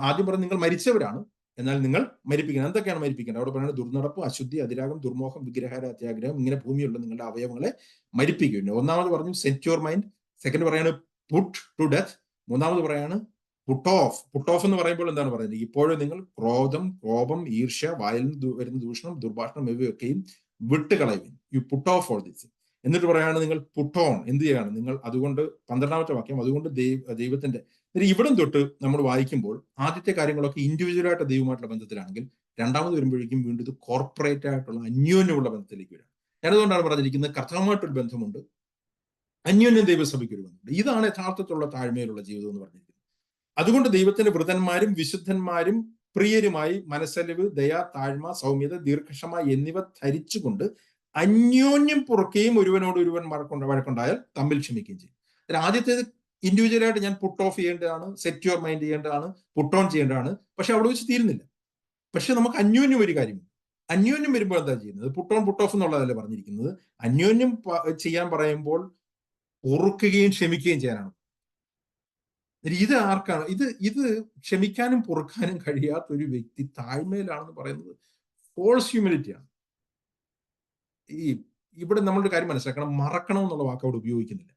ആദ്യം പറഞ്ഞ നിങ്ങൾ മരിച്ചവരാണ്, എന്നാൽ നിങ്ങൾ മരിപ്പിക്കണം. എന്തൊക്കെയാണ് മരിപ്പിക്കേണ്ടത്? അവിടെ പറയുന്നത് ദുർനടപ്പ്, അശുദ്ധി, അതിരാഗം, ദുർമോഹം, വിഗ്രഹാരാധ്യാഗ്രഹം, ഇങ്ങനെ ഭൂമിയുള്ള നിങ്ങളുടെ അവയവങ്ങളെ മരിപ്പിക്കുന്നു. ഒന്നാമത് പറഞ്ഞു സെറ്റ് യുവർ മൈൻഡ്, സെക്കൻഡ് പറയാണ് പുട്ട് ടു ഡെത്ത്, മൂന്നാമത് പറയാണ് പുട്ട് ഓഫ്. പുട്ട് ഓഫ് എന്ന് പറയുമ്പോൾ എന്താണ് പറയുന്നത്? ഇപ്പോഴും നിങ്ങൾ ക്രോധം, കോപം, ഈർഷ്യ, വായിൽ നിന്ന് വരുന്ന ദൂഷണം, ദുർഭാഷണം ഇവയൊക്കെയും വിട്ടുകളയുവിൻ. You put off all this. എന്നിട്ട് പറയാണ് നിങ്ങൾ പുട്ട് ഓൺ, എന്ത് ചെയ്യാണ് നിങ്ങൾ? അതുകൊണ്ട് 12-ാമത്തെ വാക്യം, അതുകൊണ്ട് ദൈവത്തിന്റെ ഇവിടം തൊട്ട് നമ്മൾ വായിക്കുമ്പോൾ ആദ്യത്തെ കാര്യങ്ങളൊക്കെ ഇൻഡിവിജ്വലായിട്ട് ദൈവമായിട്ടുള്ള ബന്ധത്തിലാണെങ്കിൽ, രണ്ടാമത് വരുമ്പോഴേക്കും വീണ്ടും ഇത് കോർപ്പറേറ്റ് ആയിട്ടുള്ള അന്യോന്യമുള്ള ബന്ധത്തിലേക്ക് വരാം. ഞാനതുകൊണ്ടാണ് പറഞ്ഞിരിക്കുന്നത്, കർത്താവുമായിട്ടൊരു ബന്ധമുണ്ട്, അന്യോന്യം ദൈവസഭയ്ക്ക് ഒരു ബന്ധമുണ്ട്. ഇതാണ് യഥാർത്ഥത്തിലുള്ള താഴ്മയിലുള്ള ജീവിതം എന്ന് പറഞ്ഞിരിക്കുന്നത്. അതുകൊണ്ട് ദൈവത്തിന്റെ വൃതന്മാരും വിശുദ്ധന്മാരും പ്രിയരുമായി മനസ്സലിവ്, ദയ, താഴ്മ, സൗമ്യത, ദീർഘക്ഷമ എന്നിവ ധരിച്ചുകൊണ്ട് അന്യോന്യം പുറക്കുകയും ഒരുവനോട് ഒരുവൻ വഴക്കുണ്ടായാൽ തമ്മിൽ ക്ഷമിക്കുകയും ചെയ്യും. ആദ്യത്തേത് ഇൻഡിവിജ്വലായിട്ട് ഞാൻ പുട്ട് ഓഫ് ചെയ്യേണ്ടതാണ്, സെറ്റ് യുവർ മൈൻഡ് ചെയ്യേണ്ടതാണ്, പുട്ട് ഓൺ ചെയ്യേണ്ടതാണ്. പക്ഷെ അവിടെ വെച്ച് തീരുന്നില്ല. പക്ഷെ നമുക്ക് അന്യോന്യം ഒരു കാര്യമുണ്ട്. അന്യോന്യം വരുമ്പോൾ എന്താ ചെയ്യുന്നത്? പുട്ട് ഓൺ പുട്ട് ഓഫ് എന്നുള്ളതല്ല പറഞ്ഞിരിക്കുന്നത്. അന്യോന്യം ചെയ്യാൻ പറയുമ്പോൾ പൊറുക്കുകയും ക്ഷമിക്കുകയും ചെയ്യാനാണ്. ഇത് ആർക്കാണ്? ഇത് ക്ഷമിക്കാനും പൊറുക്കാനും കഴിയാത്ത ഒരു വ്യക്തി താഴ്മയിലാണെന്ന് പറയുന്നത് ഫോൾസ് ഹ്യൂമിലിറ്റിയാണ്. ഇവിടെ നമ്മളുടെ കാര്യം മനസ്സിലാക്കണം, മറക്കണം എന്നുള്ള വാക്ക് അവിടെ ഉപയോഗിക്കുന്നില്ല.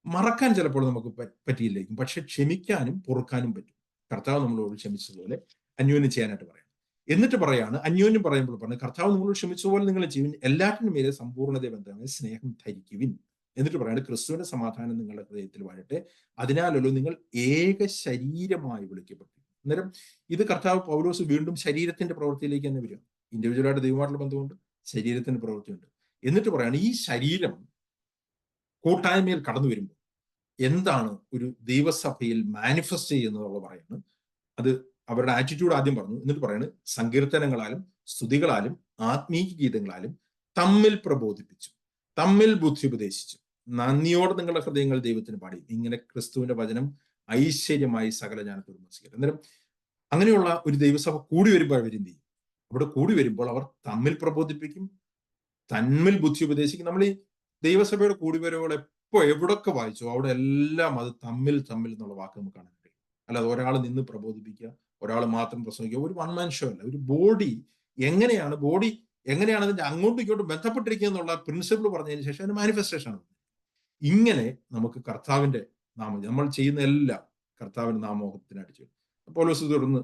മറക്കാൻ ചിലപ്പോൾ നമുക്ക് പറ്റിയില്ലായിരിക്കും, പക്ഷെ ക്ഷമിക്കാനും പൊറുക്കാനും പറ്റും. കർത്താവ് നമ്മളോട് ക്ഷമിച്ചതുപോലെ അന്യോന്യം ചെയ്യാനായിട്ട് പറയാം. എന്നിട്ട് പറയാണ്, അന്യോന്യം പറയുമ്പോൾ പറഞ്ഞു, കർത്താവ് നിങ്ങളോട് ക്ഷമിച്ചതുപോലെ നിങ്ങൾ ചെയ്യുവിൻ, എല്ലാറ്റിനും മേലെ സമ്പൂർണ്ണത ബന്ധമായ സ്നേഹം ധരിക്കുവിൻ. എന്നിട്ട് പറയാണ്, ക്രിസ്തുവിന്റെ സമാധാനം നിങ്ങളുടെ ഹൃദയത്തിൽ വാഴട്ടെ, അതിനാലല്ലോ നിങ്ങൾ ഏക ശരീരമായി വിളിക്കപ്പെട്ടു. അന്നേരം ഇത് കർത്താവ് പൗലോസ് വീണ്ടും ശരീരത്തിന്റെ പ്രവൃത്തിയിലേക്ക് തന്നെ വരിക. ഇൻഡിവിജ്വലായിട്ട് ദൈവമായിട്ടുള്ള ബന്ധമുണ്ട്, ശരീരത്തിന്റെ പ്രവൃത്തിയുണ്ട്. എന്നിട്ട് പറയാണ്, ഈ ശരീരം കൂട്ടായ്മയിൽ കടന്നു വരുമ്പോൾ എന്താണ് ഒരു ദൈവസഭയിൽ മാനിഫെസ്റ്റ് ചെയ്യുന്നതെന്നുള്ള പറയുന്നത്. അത് അവരുടെ ആറ്റിറ്റ്യൂഡ് ആദ്യം പറഞ്ഞു, എന്നിട്ട് പറയുന്നത് സങ്കീർത്തനങ്ങളാലും സ്തുതികളാലും ആത്മീയ ഗീതങ്ങളാലും തമ്മിൽ പ്രബോധിപ്പിച്ചു, തമ്മിൽ ബുദ്ധി ഉപദേശിച്ചു, നന്ദിയോടെ നിങ്ങളുടെ ഹൃദയങ്ങൾ ദൈവത്തിന് പാടി, ഇങ്ങനെ ക്രിസ്തുവിന്റെ വചനം ഐശ്വര്യമായി സകല ജ്ഞാനത്തോടും വസിക്കട്ടെ. അന്നേരം അങ്ങനെയുള്ള ഒരു ദൈവസഭ കൂടി വരുമ്പോൾ അവരെന്ത് ചെയ്യും? അവിടെ കൂടി വരുമ്പോൾ അവർ തമ്മിൽ പ്രബോധിപ്പിക്കും, തമ്മിൽ ബുദ്ധി ഉപദേശിക്കും. നമ്മൾ ഈ ദൈവസഭയുടെ കൂടിവരവുകൾ എവിടൊക്കെ വായിച്ചോ അവിടെ എല്ലാം അത് തമ്മിൽ തമ്മിൽ എന്നുള്ള വാക്ക് നമുക്ക് കാണാൻ കഴിയും. അല്ലാതെ ഒരാൾ നിന്ന് പ്രബോധിപ്പിക്കുക, ഒരാൾ മാത്രം പ്രസംഗിക്കുക, ഒരു വൺ മാൻ ഷോ അല്ല. ഒരു ബോഡി എങ്ങനെയാണ് അതിന്റെ അങ്ങോട്ടും ഇങ്ങോട്ടും ബന്ധപ്പെട്ടിരിക്കുക എന്നുള്ള പ്രിൻസിപ്പിൾ പറഞ്ഞതിന് ശേഷം അതിന്റെ മാനിഫെസ്റ്റേഷൻ ആണ്. ഇങ്ങനെ നമുക്ക് കർത്താവിന്റെ നാമം, നമ്മൾ ചെയ്യുന്ന എല്ലാം കർത്താവിന്റെ നാമോഹത്തിനടിച്ചു. പൗലോസ് തുടർന്ന്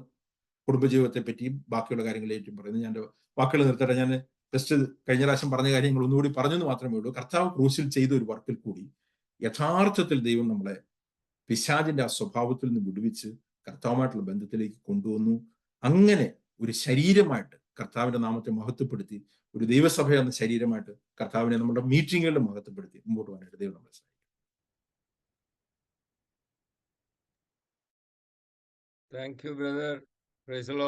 കുടുംബജീവിതത്തെ പറ്റിയും ബാക്കിയുള്ള കാര്യങ്ങളേറ്റും പറയുന്നത്. ഞാൻ വാക്കുകൾ നിർത്തട്ടെ. ഞാൻ ജസ്റ്റ് കഴിഞ്ഞ പ്രാവശ്യം പറഞ്ഞ കാര്യങ്ങൾ ഒന്നുകൂടി പറഞ്ഞെന്ന് മാത്രമേ ഉള്ളൂ. കർത്താവ് ക്രൂശിൽ ചെയ്ത ഒരു വർക്കിൽ കൂടി യഥാർത്ഥത്തിൽ ദൈവം നമ്മളെ പിശാചിന്റെ ആ സ്വഭാവത്തിൽ നിന്ന് വിടുവിച്ച് കർത്താവുമായിട്ടുള്ള ബന്ധത്തിലേക്ക് കൊണ്ടുവന്നു. അങ്ങനെ ഒരു ശരീരമായിട്ട് കർത്താവിന്റെ നാമത്തെ മഹത്വപ്പെടുത്തി, ഒരു ദൈവസഭ എന്ന ശരീരമായിട്ട് കർത്താവിനെ നമ്മുടെ മീറ്റിങ്ങുകളിൽ മഹത്വപ്പെടുത്തി മുമ്പോട്ട് പോകാനായിട്ട് ദൈവം നമ്മളെ സഹായിക്കും. Thank you brother. Praise the Lord.